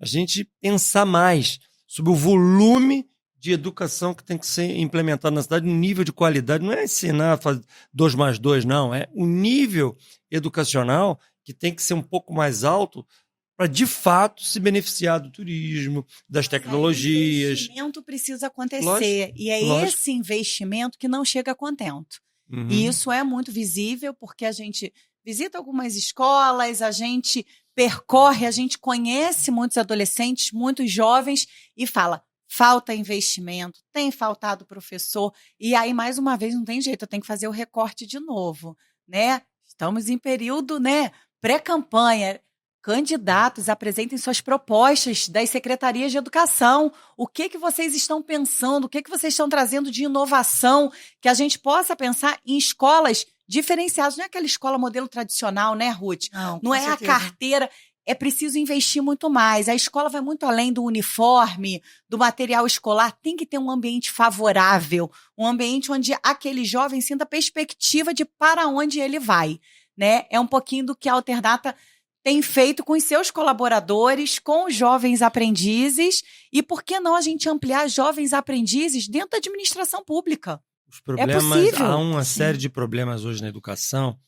a gente pensar mais sobre o volume de educação que tem que ser implementado na cidade, no nível de qualidade. Não é ensinar a fazer 2 mais 2, não. É o nível educacional que tem que ser um pouco mais alto para, de fato, se beneficiar do turismo, das tecnologias. O investimento precisa acontecer. E é esse investimento que não chega a contento. E isso é muito visível, porque a gente visita algumas escolas, a gente percorre, a gente conhece muitos adolescentes, muitos jovens, e fala, falta investimento, tem faltado professor, e aí, mais uma vez, não tem jeito, eu tenho que fazer o recorte de novo, né? Estamos em período, né, pré-campanha. Candidatos, apresentem suas propostas das secretarias de educação. O que vocês estão pensando? O que vocês estão trazendo de inovação? Que a gente possa pensar em escolas diferenciadas. Não é aquela escola modelo tradicional, né, Ruth? Não é certeza. A carteira. É preciso investir muito mais. A escola vai muito além do uniforme, do material escolar. Tem que ter um ambiente favorável, um ambiente onde aquele jovem sinta perspectiva de para onde ele vai, né? É um pouquinho do que a Alterdata tem feito com os seus colaboradores, com os jovens aprendizes, e por que não a gente ampliar jovens aprendizes dentro da administração pública? Os problemas, é possível. Há uma série de problemas hoje na educação,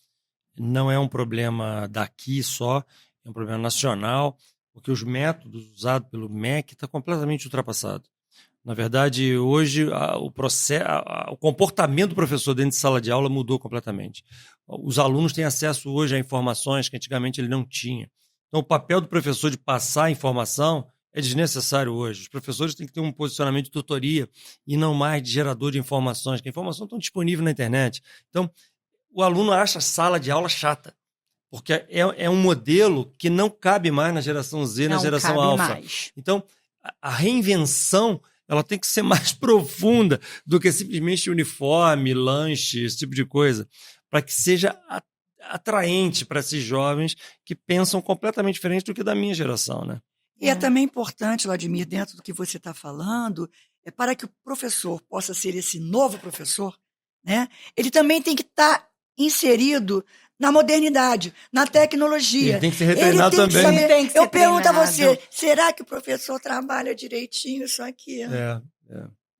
não é um problema daqui só, é um problema nacional, porque os métodos usados pelo MEC estão completamente ultrapassados. Na verdade, hoje o comportamento do professor dentro de sala de aula mudou completamente. Os alunos têm acesso hoje a informações que antigamente ele não tinha. Então, o papel do professor de passar a informação é desnecessário hoje. Os professores têm que ter um posicionamento de tutoria e não mais de gerador de informações, que a informação está disponível na internet. Então, o aluno acha a sala de aula chata, porque é um modelo que não cabe mais na geração Z, na geração alfa. Então, a reinvenção ela tem que ser mais profunda do que simplesmente uniforme, lanche, esse tipo de coisa, para que seja atraente para esses jovens que pensam completamente diferente do que da minha geração, né? E é também importante, Vladimir, dentro do que você está falando, para que o professor possa ser esse novo professor, né? Ele também tem que estar inserido na modernidade, na tecnologia. Ele tem que ser retreinado também. Eu pergunto a você, será que o professor trabalha direitinho isso aqui?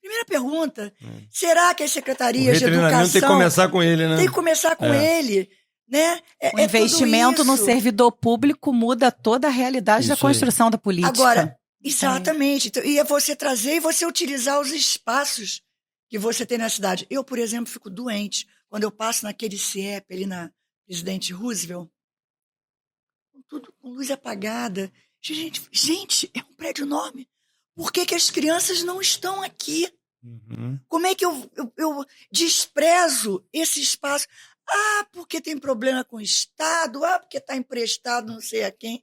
Primeira pergunta, será que as secretarias de educação... tem que começar com ele, né? Tem que começar com ele, né? O investimento no servidor público muda toda a realidade da construção da política. Agora, exatamente. Então, e é você trazer e você utilizar os espaços que você tem na cidade. Eu, por exemplo, fico doente quando eu passo naquele CIEP ali na Presidente Roosevelt, tudo com luz apagada. Gente, é um prédio enorme. Por que as crianças não estão aqui? Como é que eu desprezo esse espaço? Porque tem problema com o Estado, porque está emprestado não sei a quem.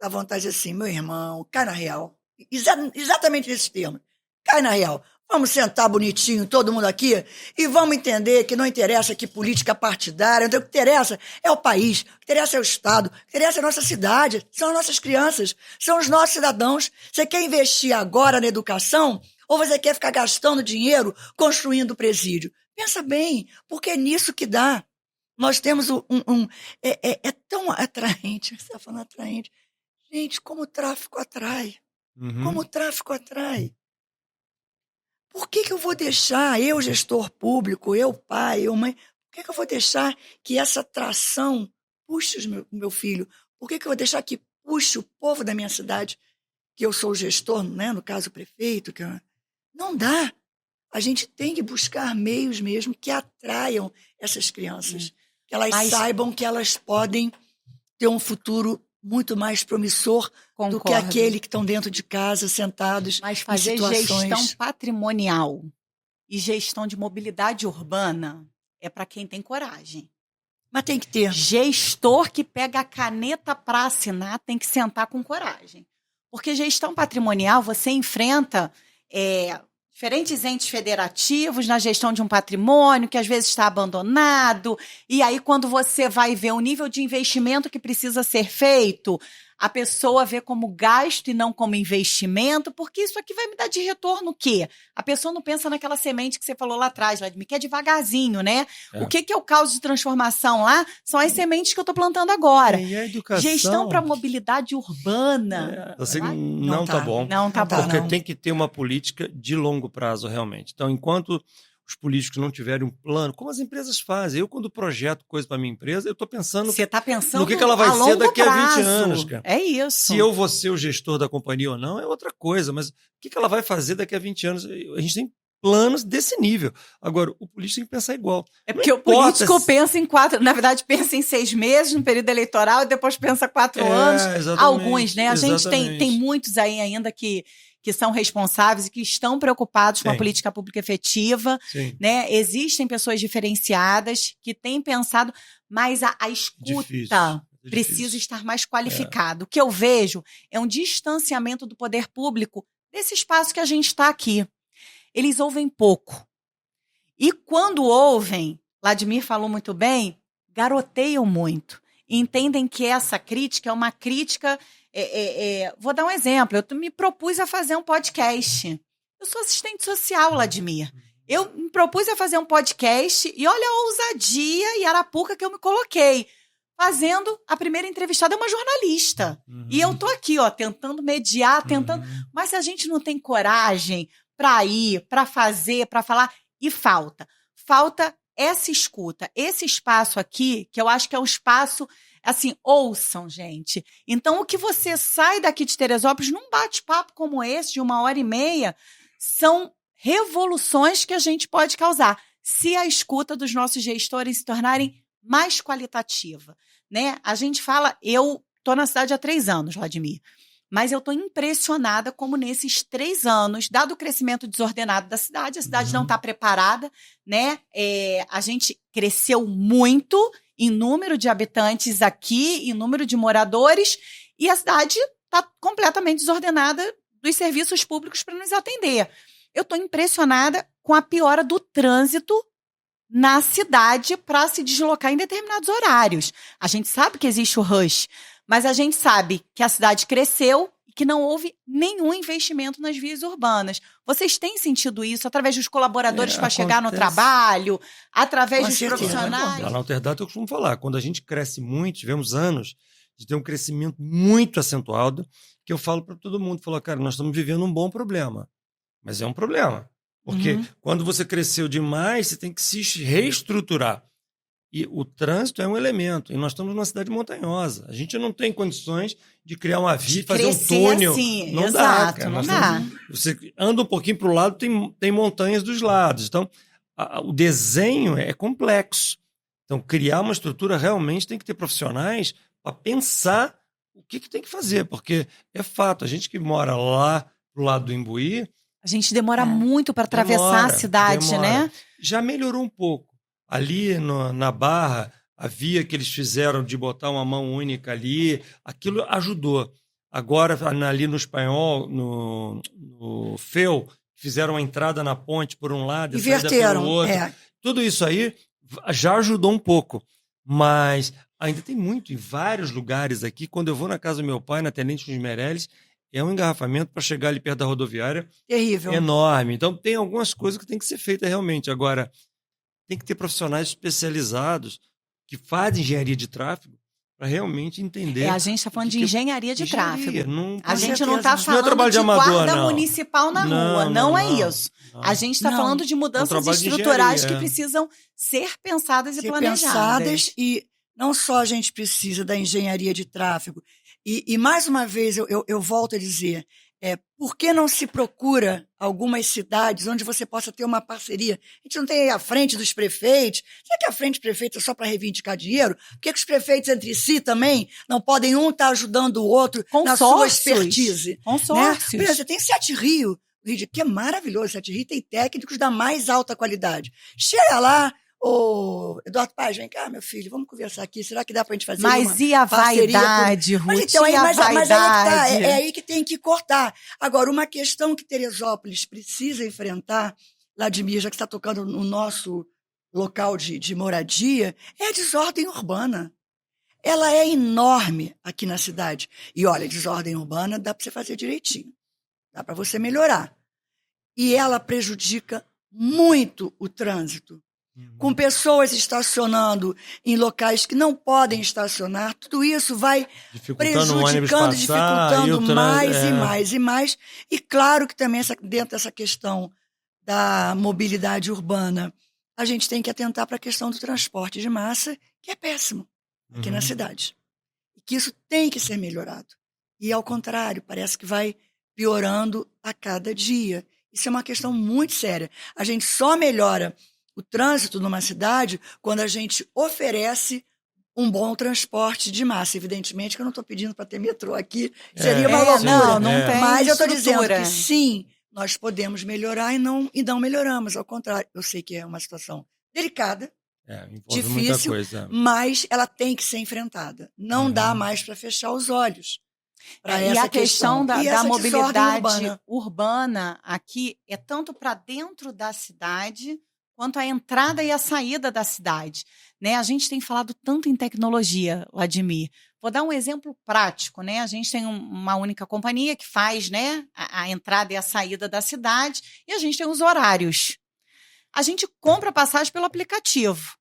Dá vontade assim, meu irmão, cai na real. Exatamente nesse termo. Cai na real. Vamos sentar bonitinho, todo mundo aqui, e vamos entender que não interessa que política partidária, o que interessa é o país, o que interessa é o Estado, o que interessa é a nossa cidade, são as nossas crianças, são os nossos cidadãos. Você quer investir agora na educação ou você quer ficar gastando dinheiro construindo presídio? Pensa bem, porque é nisso que dá. Nós temos é tão atraente, você está falando atraente. Gente, como o tráfico atrai. Como o tráfico atrai. Por que eu vou deixar, eu gestor público, eu pai, eu mãe, por que eu vou deixar que essa atração puxe o meu filho? Por que eu vou deixar que puxe o povo da minha cidade, que eu sou o gestor, né? No caso o prefeito? Não dá. A gente tem que buscar meios mesmo que atraiam essas crianças, que elas saibam que elas podem ter um futuro muito mais promissor do que aquele que estão dentro de casa, sentados Mas fazer em situações... gestão patrimonial e gestão de mobilidade urbana é para quem tem coragem. Mas tem que ter. Gestor que pega a caneta para assinar tem que sentar com coragem. Porque gestão patrimonial, você enfrenta diferentes entes federativos na gestão de um patrimônio que às vezes está abandonado, e aí quando você vai ver o nível de investimento que precisa ser feito, a pessoa vê como gasto e não como investimento, porque isso aqui vai me dar de retorno o quê? A pessoa não pensa naquela semente que você falou lá atrás, Vladimir, que é devagarzinho, né? O que é o caos de transformação lá? São as sementes que eu estou plantando agora. E a educação... Gestão para mobilidade urbana. Não tá bom. Não tá bom. Porque tem que ter uma política de longo prazo, realmente. Então, enquanto os políticos não tiverem um plano, como as empresas fazem. Eu, quando projeto coisa para minha empresa, eu estou pensando... Você está pensando no que ela vai ser daqui prazo. A 20 anos, cara. É isso. Se eu vou ser o gestor da companhia ou não, é outra coisa. Mas o que ela vai fazer daqui a 20 anos? A gente tem planos desse nível. Agora, o político tem que pensar igual. É porque o político pensa em 4, na verdade, pensa em 6 meses no período eleitoral e depois pensa 4 anos. Exatamente, Alguns, né? A gente exatamente. tem muitos aí ainda que são responsáveis e que estão preocupados com a política pública efetiva, né? Existem pessoas diferenciadas que têm pensado, mas a escuta precisa estar mais qualificada. O que eu vejo é um distanciamento do poder público desse espaço que a gente está aqui. Eles ouvem pouco. E quando ouvem, Vladimir falou muito bem, garoteiam muito. Entendem que essa crítica é uma crítica... vou dar um exemplo. Eu me propus a fazer um podcast. Eu sou assistente social, Vladimir. Eu me propus a fazer um podcast e olha a ousadia e arapuca que eu me coloquei. Fazendo a primeira entrevistada é uma jornalista. E eu tô aqui, tentando mediar, tentando... Mas se a gente não tem coragem para ir, para fazer, para falar, e falta essa escuta, esse espaço aqui, que eu acho que é um espaço, assim, ouçam, gente. Então, o que você sai daqui de Teresópolis num bate-papo como esse, de 1h30, são revoluções que a gente pode causar, se a escuta dos nossos gestores se tornarem mais qualitativa, né? A gente fala, eu tô na cidade há 3 anos, Vladimir, mas eu estou impressionada como nesses 3 anos, dado o crescimento desordenado da cidade, a cidade não está preparada, né? A gente cresceu muito em número de habitantes aqui, em número de moradores, e a cidade está completamente desordenada dos serviços públicos para nos atender. Eu estou impressionada com a piora do trânsito na cidade para se deslocar em determinados horários. A gente sabe que existe o rush, mas a gente sabe que a cidade cresceu e que não houve nenhum investimento nas vias urbanas. Vocês têm sentido isso através dos colaboradores para chegar no trabalho, através dos profissionais? Lá na Alterdata eu costumo falar, quando a gente cresce muito, tivemos anos de ter um crescimento muito acentuado, que eu falo para todo mundo, cara, nós estamos vivendo um bom problema, mas é um problema. Porque quando você cresceu demais, você tem que se reestruturar. E o trânsito é um elemento. E nós estamos numa cidade montanhosa. A gente não tem condições de criar uma via, fazer um túnel. Assim, não exato, dá, cara. Não dá. Você anda um pouquinho para o lado, tem montanhas dos lados. Então, o desenho é complexo. Então, criar uma estrutura realmente tem que ter profissionais para pensar o que tem que fazer. Porque é fato, a gente que mora lá pro lado do Imbuí... A gente demora muito para atravessar a cidade, né? Já melhorou um pouco. Ali na Barra, a via que eles fizeram de botar uma mão única ali, aquilo ajudou. Agora, ali no Espanhol, no Feu, fizeram uma entrada na ponte por um lado e saída pelo outro. Tudo isso aí já ajudou um pouco. Mas ainda tem muito em vários lugares aqui. Quando eu vou na casa do meu pai, na Tenente dos Meireles, é um engarrafamento para chegar ali perto da rodoviária. Terrível. Enorme. Então, tem algumas coisas que tem que ser feitas realmente. Agora, tem que ter profissionais especializados que fazem engenharia de tráfego para realmente entender. A gente está falando de engenharia de tráfego. A gente não está falando de guarda municipal na rua. Não é isso. A gente está falando de mudanças estruturais que precisam ser pensadas e planejadas. E não só a gente precisa da engenharia de tráfego. E mais uma vez, eu volto a dizer, por que não se procura algumas cidades onde você possa ter uma parceria? A gente não tem aí a frente dos prefeitos. Será que a frente dos prefeitos é só para reivindicar dinheiro? Por que os prefeitos entre si também não podem um estar ajudando o outro na sua expertise? Consórcios. Né? Por exemplo, você tem Sete Rio, que é maravilhoso. Sete Rio tem técnicos da mais alta qualidade. Chega lá, Eduardo Paz, vem cá, meu filho, vamos conversar aqui. Será que dá pra gente fazer uma Mas e a vaidade, Ruth? Mas então, e a vaidade? É aí que tem que cortar. Agora, uma questão que Teresópolis precisa enfrentar, Vladimir, já que está tocando no nosso local de moradia, é a desordem urbana. Ela é enorme aqui na cidade. E olha, desordem urbana dá para você fazer direitinho. Dá para você melhorar. E ela prejudica muito o trânsito. Com pessoas estacionando em locais que não podem estacionar, tudo isso vai prejudicando, dificultando mais e mais e mais. E claro que também dentro dessa questão da mobilidade urbana, a gente tem que atentar para a questão do transporte de massa, que é péssimo aqui na cidade. E que isso tem que ser melhorado. E ao contrário, parece que vai piorando a cada dia. Isso é uma questão muito séria. A gente só melhora o trânsito numa cidade quando a gente oferece um bom transporte de massa. Evidentemente que eu não estou pedindo para ter metrô aqui, seria uma loucura. Não tem Mas eu estou dizendo estrutura. que sim, nós podemos melhorar e não melhoramos. Ao contrário, eu sei que é uma situação delicada, envolve muita difícil, coisa. mas ela tem que ser enfrentada. Não dá mais para fechar os olhos para E essa a questão da essa mobilidade desordem urbana aqui é tanto para dentro da cidade quanto a entrada e a saída da cidade, né? A gente tem falado tanto em tecnologia, Vladimir. Vou dar um exemplo prático, né? A gente tem uma única companhia que faz, né, a entrada e a saída da cidade, e a gente tem os horários. A gente compra passagem pelo aplicativo.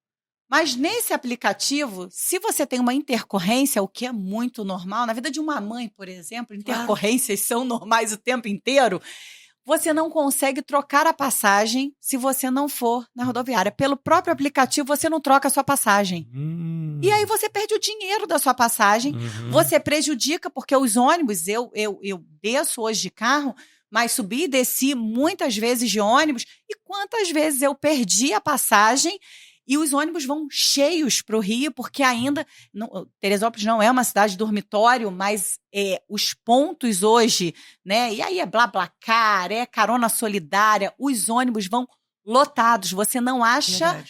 Mas nesse aplicativo, se você tem uma intercorrência, o que é muito normal, na vida de uma mãe, por exemplo, intercorrências são normais o tempo inteiro, você não consegue trocar a passagem se você não for na rodoviária. Pelo próprio aplicativo, você não troca a sua passagem. E aí você perde o dinheiro da sua passagem, você prejudica, porque os ônibus, eu desço hoje de carro, mas subi e desci muitas vezes de ônibus, e quantas vezes eu perdi a passagem. E os ônibus vão cheios para o Rio, porque ainda... Teresópolis não é uma cidade dormitório, mas os pontos hoje, né? E aí é BlaBlaCar, é carona solidária, os ônibus vão lotados. Você não acha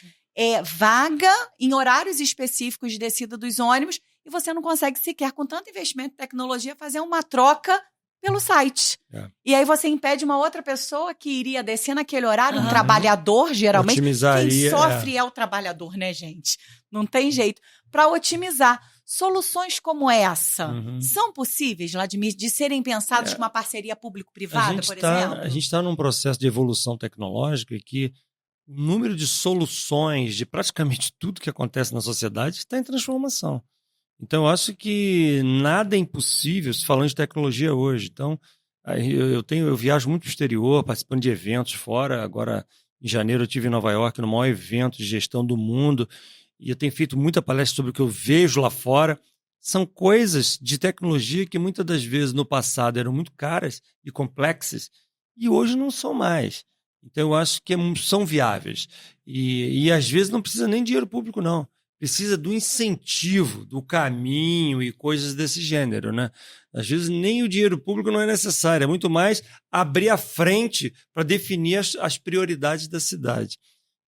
vaga em horários específicos de descida dos ônibus e você não consegue sequer, com tanto investimento em tecnologia, fazer uma troca pelo site. E aí você impede uma outra pessoa que iria descer naquele horário, um trabalhador, geralmente. Quem sofre é o trabalhador, né, gente? Não tem jeito. Para otimizar. Soluções como essa são possíveis, Vladimir, de serem pensadas com uma parceria público-privada, por exemplo? A gente está num processo de evolução tecnológica e que o número de soluções de praticamente tudo que acontece na sociedade está em transformação. Então, eu acho que nada é impossível se falando de tecnologia hoje. Então, eu viajo muito para o exterior, participando de eventos fora. Agora, em janeiro, eu estive em Nova York, no maior evento de gestão do mundo. E eu tenho feito muita palestra sobre o que eu vejo lá fora. São coisas de tecnologia que muitas das vezes no passado eram muito caras e complexas e hoje não são mais. Então, eu acho que são viáveis. E às vezes não precisa nem dinheiro público, não. Precisa do incentivo, do caminho e coisas desse gênero, né? Às vezes nem o dinheiro público não é necessário, é muito mais abrir a frente para definir as prioridades da cidade.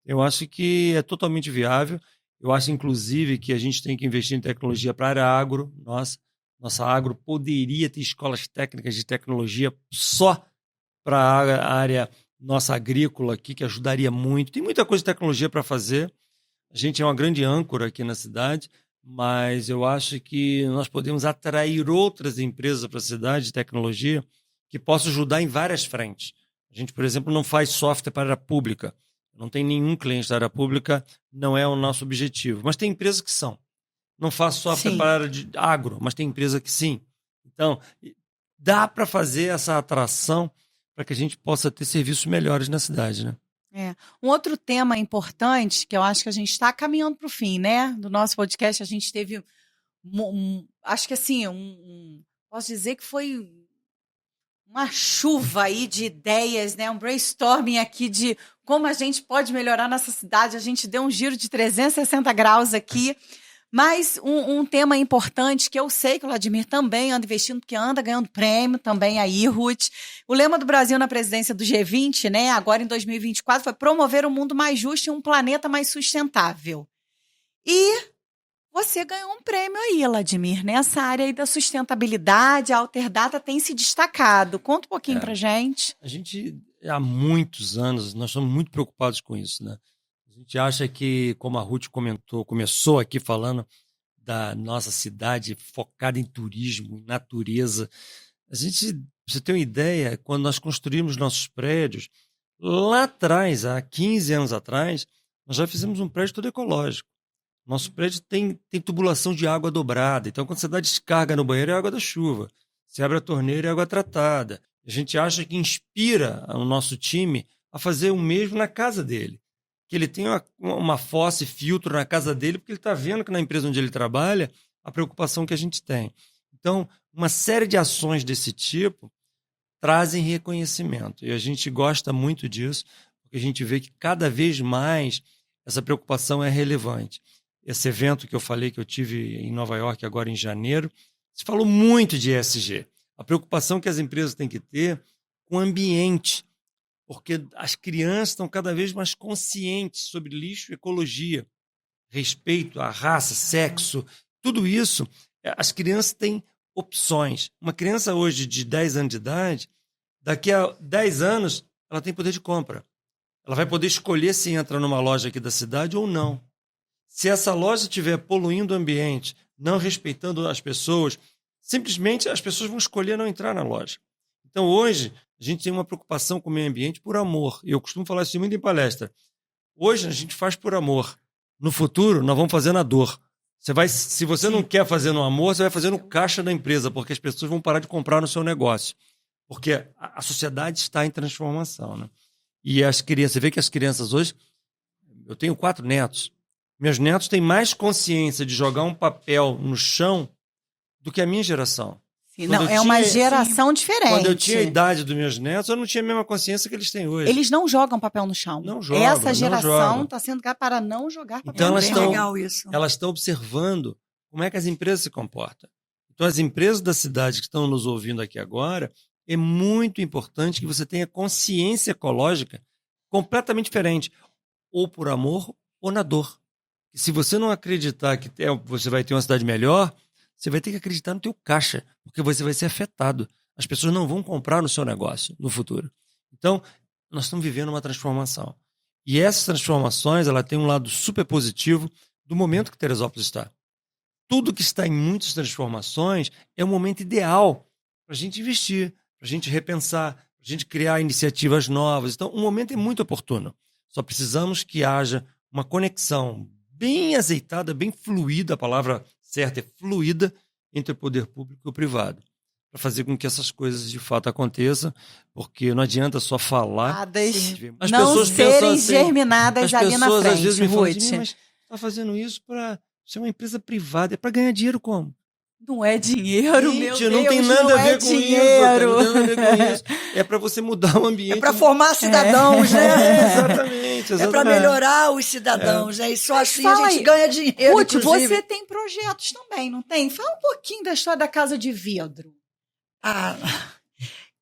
Eu acho que é totalmente viável. Eu acho, inclusive, que a gente tem que investir em tecnologia para a área agro. Nossa agro poderia ter escolas técnicas de tecnologia só para a área nossa agrícola aqui, que ajudaria muito. Tem muita coisa de tecnologia para fazer. A gente é uma grande âncora aqui na cidade, mas eu acho que nós podemos atrair outras empresas para a cidade de tecnologia que possam ajudar em várias frentes. A gente, por exemplo, não faz software para a área pública. Não tem nenhum cliente da área pública, não é o nosso objetivo. Mas tem empresas que são. Não faço software para a área de agro, mas tem empresa que sim. Então, dá para fazer essa atração para que a gente possa ter serviços melhores na cidade, né? Um outro tema importante, que eu acho que a gente está caminhando para o fim, né? Do nosso podcast, a gente teve, acho que assim, posso dizer que foi uma chuva aí de ideias, né? Um brainstorming aqui de como a gente pode melhorar nossa cidade. A gente deu um giro de 360 graus aqui. Mas um tema importante que eu sei que o Vladimir também anda investindo, porque anda ganhando prêmio, também a IRUT. O lema do Brasil na presidência do G20, né, agora em 2024, foi promover um mundo mais justo e um planeta mais sustentável. E você ganhou um prêmio aí, Vladimir, nessa área aí da sustentabilidade. A Alterdata tem se destacado. Conta um pouquinho pra gente. A gente, há muitos anos, nós estamos muito preocupados com isso, né? A gente acha que, como a Ruth começou aqui falando da nossa cidade focada em turismo, em natureza. Pra você ter uma ideia, quando nós construímos nossos prédios, lá atrás, há 15 anos atrás, nós já fizemos um prédio todo ecológico. Nosso prédio tem tubulação de água dobrada, então quando você dá descarga no banheiro é água da chuva. Você abre a torneira é água tratada. A gente acha que inspira o nosso time a fazer o mesmo na casa dele. Que ele tem uma fossa e filtro na casa dele, porque ele está vendo que na empresa onde ele trabalha, a preocupação que a gente tem. Então, uma série de ações desse tipo trazem reconhecimento. E a gente gosta muito disso, porque a gente vê que cada vez mais essa preocupação é relevante. Esse evento que eu falei que eu tive em Nova York agora em janeiro, se falou muito de ESG. A preocupação que as empresas têm que ter com o ambiente, porque as crianças estão cada vez mais conscientes sobre lixo e ecologia, respeito à raça, sexo, tudo isso. As crianças têm opções. Uma criança hoje de 10 anos de idade, daqui a 10 anos, ela tem poder de compra. Ela vai poder escolher se entra numa loja aqui da cidade ou não. Se essa loja estiver poluindo o ambiente, não respeitando as pessoas, simplesmente as pessoas vão escolher não entrar na loja. Então, hoje, a gente tem uma preocupação com o meio ambiente por amor. E eu costumo falar isso muito em palestra. Hoje, a gente faz por amor. No futuro, nós vamos fazer na dor. Se você não quer fazer no amor, você vai fazer no caixa da empresa, porque as pessoas vão parar de comprar no seu negócio. Porque a sociedade está em transformação, né? E as crianças, você vê que as crianças hoje... Eu tenho 4 netos. Meus netos têm mais consciência de jogar um papel no chão do que a minha geração. Sim, não, é uma geração diferente. Quando eu tinha a idade dos meus netos, eu não tinha a mesma consciência que eles têm hoje. Eles não jogam papel no chão. Não jogam. Essa geração está sendo para não jogar papel então, no chão. Elas estão observando como é que as empresas se comportam. Então, as empresas da cidade que estão nos ouvindo aqui agora, é muito importante que você tenha consciência ecológica completamente diferente, ou por amor ou na dor. E se você não acreditar que você vai ter uma cidade melhor, você vai ter que acreditar no teu caixa, porque você vai ser afetado. As pessoas não vão comprar no seu negócio no futuro. Então, nós estamos vivendo uma transformação. E essas transformações, ela tem um lado super positivo do momento que Teresópolis está. Tudo que está em muitas transformações é o momento ideal para a gente investir, para a gente repensar, para a gente criar iniciativas novas. Então, o momento é muito oportuno. Só precisamos que haja uma conexão bem azeitada, bem fluida, a palavra certa é fluida, entre o poder público e o privado, para fazer com que essas coisas de fato aconteçam, porque não adianta só falar. As não pessoas serem assim, germinadas ali na frente. As pessoas às vezes me falam assim, mas está fazendo isso para ser uma empresa privada, é para ganhar dinheiro como? Não é dinheiro, gente, meu Deus, não tem nada a ver com dinheiro. Isso. Não tem nada a ver com isso. É para você mudar o ambiente. É para formar cidadãos, né? Exatamente. É para melhorar os cidadãos, né? E só assim a gente ganha dinheiro. Ruth, você tem projetos também, não tem? Fala um pouquinho da história da Casa de Vidro. A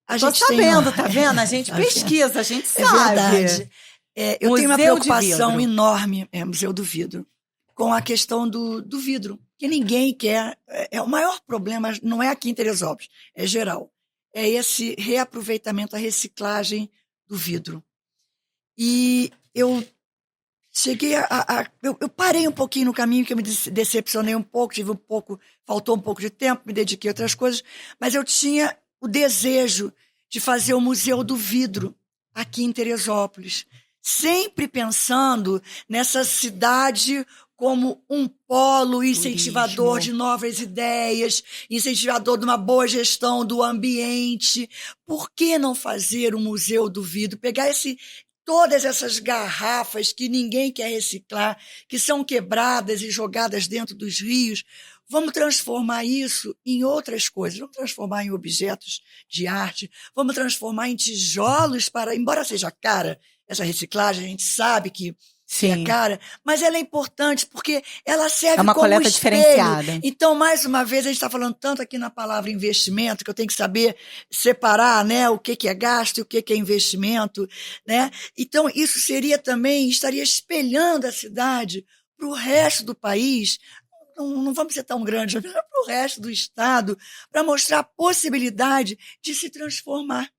Tô gente sabendo, tá vendo? A gente pesquisa, a gente sabe. É verdade. Eu tenho uma preocupação enorme, Museu do Vidro, com a questão do vidro. Que ninguém quer. O maior problema não é aqui em Teresópolis, é geral. É esse reaproveitamento, a reciclagem do vidro. E eu cheguei eu parei um pouquinho no caminho, que eu me decepcionei um pouco, faltou um pouco de tempo, me dediquei a outras coisas, mas eu tinha o desejo de fazer o Museu do Vidro aqui em Teresópolis, sempre pensando nessa cidade como um polo incentivador de novas ideias, incentivador de uma boa gestão do ambiente. Por que não fazer um Museu do Vidro? Pegar todas essas garrafas que ninguém quer reciclar, que são quebradas e jogadas dentro dos rios, vamos transformar isso em outras coisas, vamos transformar em objetos de arte, vamos transformar em tijolos embora seja cara, essa reciclagem, a gente sabe que é cara, mas ela é importante porque ela serve como uma coleta espelho. Diferenciada. Então, mais uma vez, a gente está falando tanto aqui na palavra investimento, que eu tenho que saber separar, né, o que é gasto e o que é investimento, né? Então, isso estaria espelhando a cidade para o resto do país. Não vamos ser tão grandes, mas para o resto do estado, para mostrar a possibilidade de se transformar,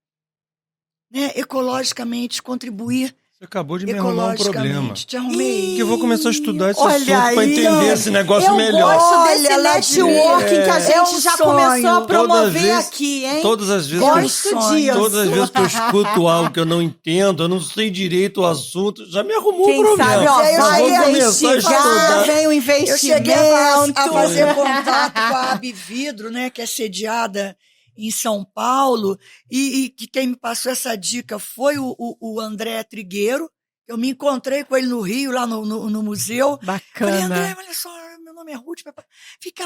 né, ecologicamente, contribuir. Você acabou de me arrumar um problema. Te arrumei. Que eu vou começar a estudar esse assunto para entender esse negócio melhor. Eu gosto desse networking que a gente já começou a promover aqui, hein? Todas as vezes Todas as vezes que eu escuto algo que eu não entendo, eu não sei direito o assunto, já me arrumou um problema. Quem sabe, vai investigar, vem o investimento. Eu cheguei a fazer contato com a Abvidro, né, que é sediada em São Paulo, e que quem me passou essa dica foi o André Trigueiro. Eu me encontrei com ele no Rio, lá no museu. Bacana. Falei, André, olha só, meu nome é Ruth.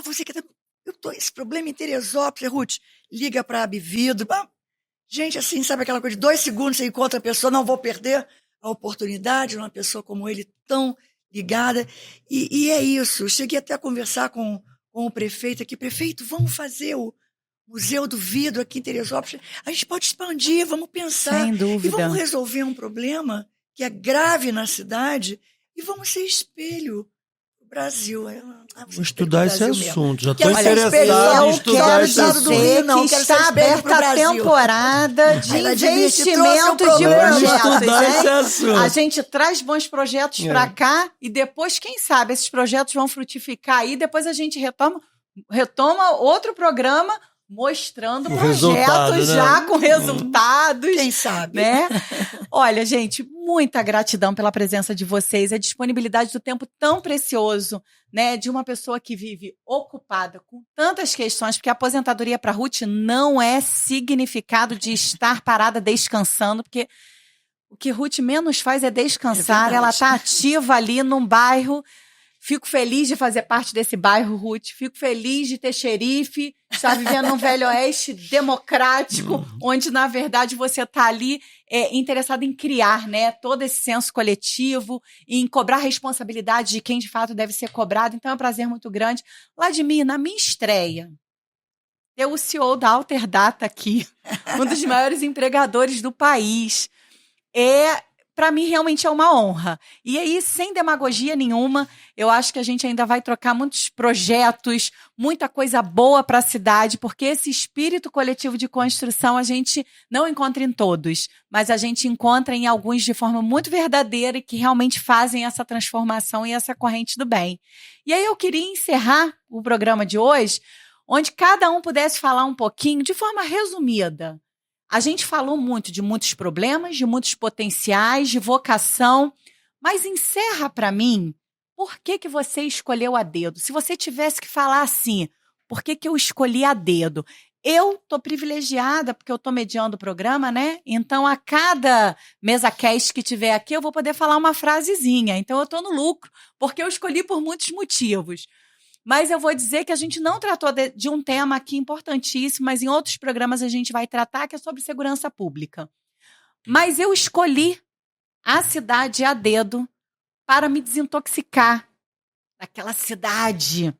Você que esse problema em Teresópolis, Ruth, liga para a Abvidro. Gente, assim, sabe aquela coisa de 2 segundos você encontra a pessoa, não vou perder a oportunidade, uma pessoa como ele tão ligada. E é isso. Eu cheguei até a conversar com o prefeito aqui. Prefeito, vamos fazer o Museu do Vidro aqui em Teresópolis. A gente pode expandir, vamos pensar. Sem dúvida. E vamos resolver um problema que é grave na cidade e vamos ser espelho do Brasil. Vou estudar esse assunto. Já estou Quero ser espelho, interessado em eu estudar quero esse dizer assunto. que está aberta a temporada de Ela admite, investimento trouxe um de problema. Vamos projetos. estudar esse Né? assunto. A gente traz bons projetos para cá e depois, quem sabe, esses projetos vão frutificar aí. Depois a gente retoma outro programa mostrando O resultado, projetos né? já com resultados. Quem sabe? Né? Olha, gente, muita gratidão pela presença de vocês, a disponibilidade do tempo tão precioso, né, de uma pessoa que vive ocupada com tantas questões, porque a aposentadoria para Ruth não é significado de estar parada descansando, porque o que Ruth menos faz é descansar, ela está ativa ali num bairro. Fico feliz de fazer parte desse bairro, Ruth. Fico feliz de ter xerife, estar vivendo num velho oeste democrático, onde, na verdade, você está ali interessado em criar, né, todo esse senso coletivo, em cobrar responsabilidade de quem, de fato, deve ser cobrado. Então, é um prazer muito grande. Vladimir, na minha estreia, ter o CEO da Alterdata aqui, um dos maiores empregadores do país, para mim, realmente é uma honra. E aí, sem demagogia nenhuma, eu acho que a gente ainda vai trocar muitos projetos, muita coisa boa para a cidade, porque esse espírito coletivo de construção a gente não encontra em todos, mas a gente encontra em alguns de forma muito verdadeira e que realmente fazem essa transformação e essa corrente do bem. E aí eu queria encerrar o programa de hoje, onde cada um pudesse falar um pouquinho, de forma resumida. A gente falou muito de muitos problemas, de muitos potenciais, de vocação, mas encerra para mim, por que você escolheu a dedo? Se você tivesse que falar assim, por que eu escolhi a dedo? Eu tô privilegiada, porque eu tô mediando o programa, né? Então, a cada mesa cast que tiver aqui, eu vou poder falar uma frasezinha. Então, eu tô no lucro, porque eu escolhi por muitos motivos. Mas eu vou dizer que a gente não tratou de um tema aqui importantíssimo, mas em outros programas a gente vai tratar, que é sobre segurança pública. Mas eu escolhi a cidade a dedo para me desintoxicar daquela cidade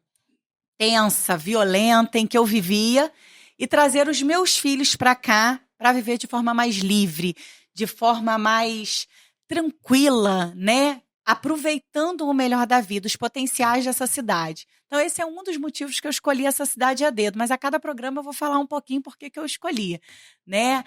tensa, violenta em que eu vivia e trazer os meus filhos para cá para viver de forma mais livre, de forma mais tranquila, né? Aproveitando o melhor da vida, os potenciais dessa cidade. Então, esse é um dos motivos que eu escolhi essa cidade a dedo. Mas a cada programa eu vou falar um pouquinho por que eu escolhi. Né?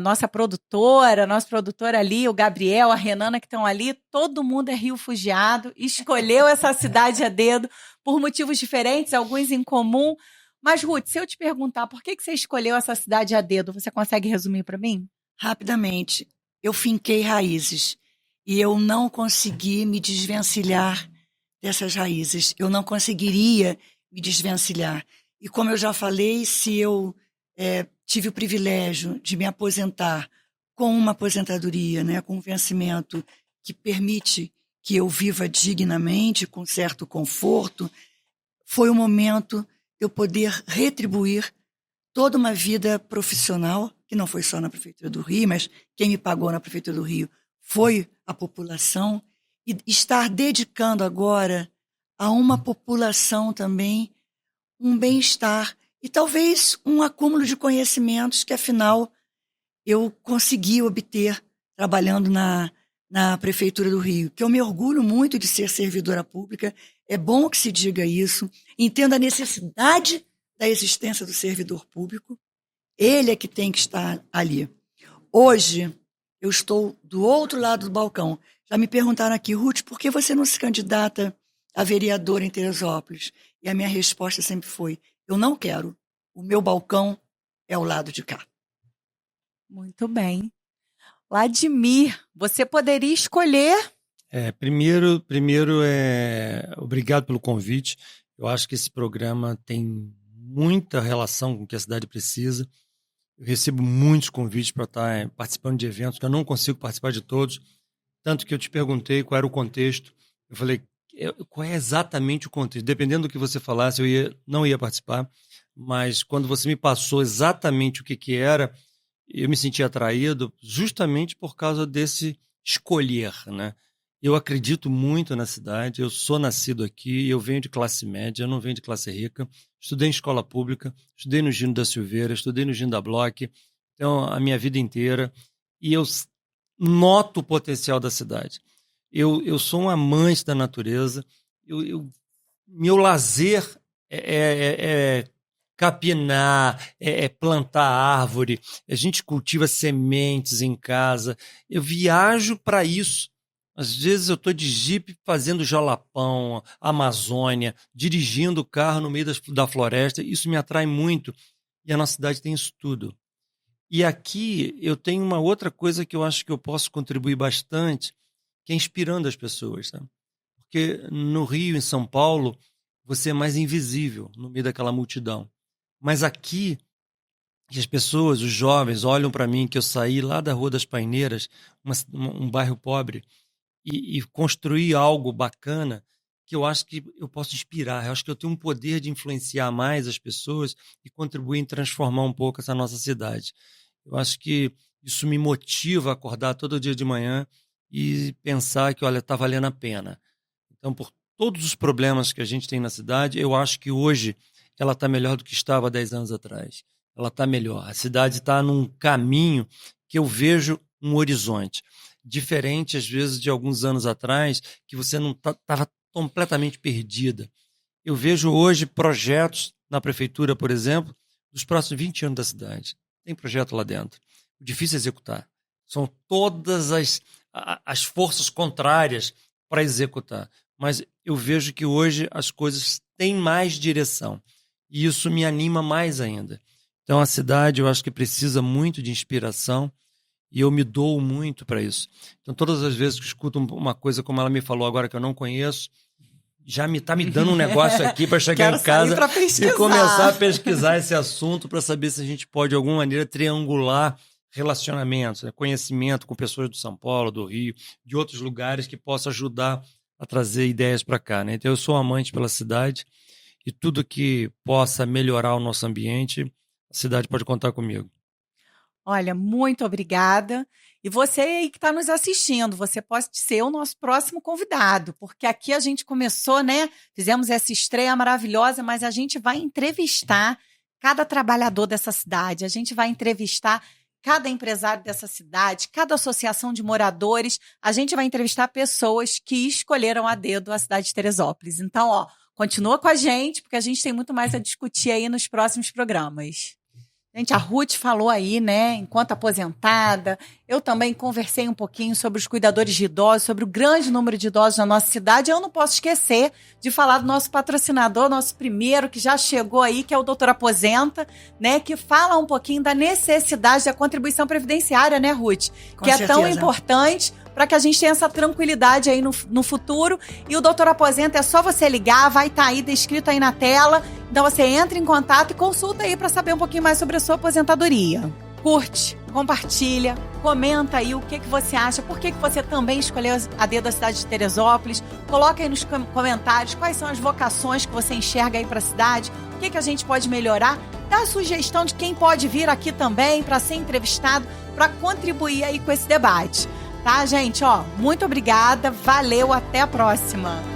Nosso produtor ali, o Gabriel, a Renana que estão ali, todo mundo é Rio Fugiado, escolheu essa cidade a dedo por motivos diferentes, alguns em comum. Mas, Ruth, se eu te perguntar por que você escolheu essa cidade a dedo, você consegue resumir para mim? Rapidamente, eu finquei raízes. E eu não consegui me desvencilhar dessas raízes. Eu não conseguiria me desvencilhar. E como eu já falei, se eu tive o privilégio de me aposentar com uma aposentadoria, né, com um vencimento que permite que eu viva dignamente, com certo conforto, foi o momento de eu poder retribuir toda uma vida profissional, que não foi só na Prefeitura do Rio, mas quem me pagou na Prefeitura do Rio foi a população, e estar dedicando agora a uma população também um bem-estar e talvez um acúmulo de conhecimentos que, afinal, eu consegui obter trabalhando na Prefeitura do Rio, que eu me orgulho muito de ser servidora pública, é bom que se diga isso, entendo a necessidade da existência do servidor público, ele é que tem que estar ali. Hoje, eu estou do outro lado do balcão. Já me perguntaram aqui, Ruth, por que você não se candidata a vereadora em Teresópolis? E a minha resposta sempre foi, eu não quero. O meu balcão é o lado de cá. Muito bem. Vladimir, você poderia escolher... Primeiro, obrigado pelo convite. Eu acho que esse programa tem muita relação com o que a cidade precisa. Eu recebo muitos convites para estar participando de eventos, que eu não consigo participar de todos. Tanto que eu te perguntei qual era o contexto. Eu falei, qual é exatamente o contexto? Dependendo do que você falasse, eu não ia participar. Mas quando você me passou exatamente o que era, eu me senti atraído justamente por causa desse escolher, né? Eu acredito muito na cidade, eu sou nascido aqui, eu venho de classe média, eu não venho de classe rica, estudei em escola pública, estudei no Gino da Silveira, estudei no Gino da Bloch, então a minha vida inteira, e eu noto o potencial da cidade. Eu sou um amante da natureza, meu lazer é capinar, plantar árvore, a gente cultiva sementes em casa, eu viajo para isso. Às vezes eu estou de jipe fazendo Jalapão, Amazônia, dirigindo o carro no meio da floresta, isso me atrai muito, e a nossa cidade tem isso tudo. E aqui eu tenho uma outra coisa que eu acho que eu posso contribuir bastante, que é inspirando as pessoas, tá? Porque no Rio, em São Paulo, você é mais invisível no meio daquela multidão. Mas aqui, as pessoas, os jovens, olham para mim que eu saí lá da Rua das Paineiras, um bairro pobre, e construí algo bacana que eu acho que eu posso inspirar. Eu acho que eu tenho um poder de influenciar mais as pessoas e contribuir em transformar um pouco essa nossa cidade. Eu acho que isso me motiva a acordar todo dia de manhã e pensar que, olha, está valendo a pena. Então, por todos os problemas que a gente tem na cidade, eu acho que hoje ela está melhor do que estava 10 anos atrás. Ela está melhor. A cidade está num caminho que eu vejo um horizonte. Diferente, às vezes, de alguns anos atrás, que você não estava completamente perdida. Eu vejo hoje projetos na prefeitura, por exemplo, dos próximos 20 anos da cidade. Tem projeto lá dentro. Difícil executar. São todas as forças contrárias para executar. Mas eu vejo que hoje as coisas têm mais direção. E isso me anima mais ainda. Então, a cidade, eu acho que precisa muito de inspiração, e eu me dou muito para isso. Então, todas as vezes que escuto uma coisa como ela me falou agora que eu não conheço, já está me dando um negócio aqui para chegar em casa e começar a pesquisar esse assunto para saber se a gente pode, de alguma maneira, triangular relacionamentos, né? Conhecimento com pessoas do São Paulo, do Rio, de outros lugares que possa ajudar a trazer ideias para cá, né? Então, eu sou amante pela cidade e tudo que possa melhorar o nosso ambiente, a cidade pode contar comigo. Olha, muito obrigada. E você aí que está nos assistindo, você pode ser o nosso próximo convidado, porque aqui a gente começou, né? Fizemos essa estreia maravilhosa, mas a gente vai entrevistar cada trabalhador dessa cidade, a gente vai entrevistar cada empresário dessa cidade, cada associação de moradores, a gente vai entrevistar pessoas que escolheram a dedo a cidade de Teresópolis. Então, ó, continua com a gente, porque a gente tem muito mais a discutir aí nos próximos programas. Gente, a Ruth falou aí, né, enquanto aposentada, eu também conversei um pouquinho sobre os cuidadores de idosos, sobre o grande número de idosos na nossa cidade. Eu não posso esquecer de falar do nosso patrocinador, nosso primeiro, que já chegou aí, que é o Doutor Aposenta, né, que fala um pouquinho da necessidade da contribuição previdenciária, né, Ruth? Com que certeza. É tão importante para que a gente tenha essa tranquilidade aí no futuro. E o Doutor Aposenta é só você ligar, vai estar aí descrito aí na tela. Então você entra em contato e consulta aí para saber um pouquinho mais sobre a sua aposentadoria. Curte, compartilha, comenta aí o que você acha, por que você também escolheu a dedo da cidade de Teresópolis. Coloca aí nos comentários quais são as vocações que você enxerga aí para a cidade, o que a gente pode melhorar. Dá a sugestão de quem pode vir aqui também para ser entrevistado, para contribuir aí com esse debate. Tá, gente? Ó, muito obrigada, valeu, até a próxima.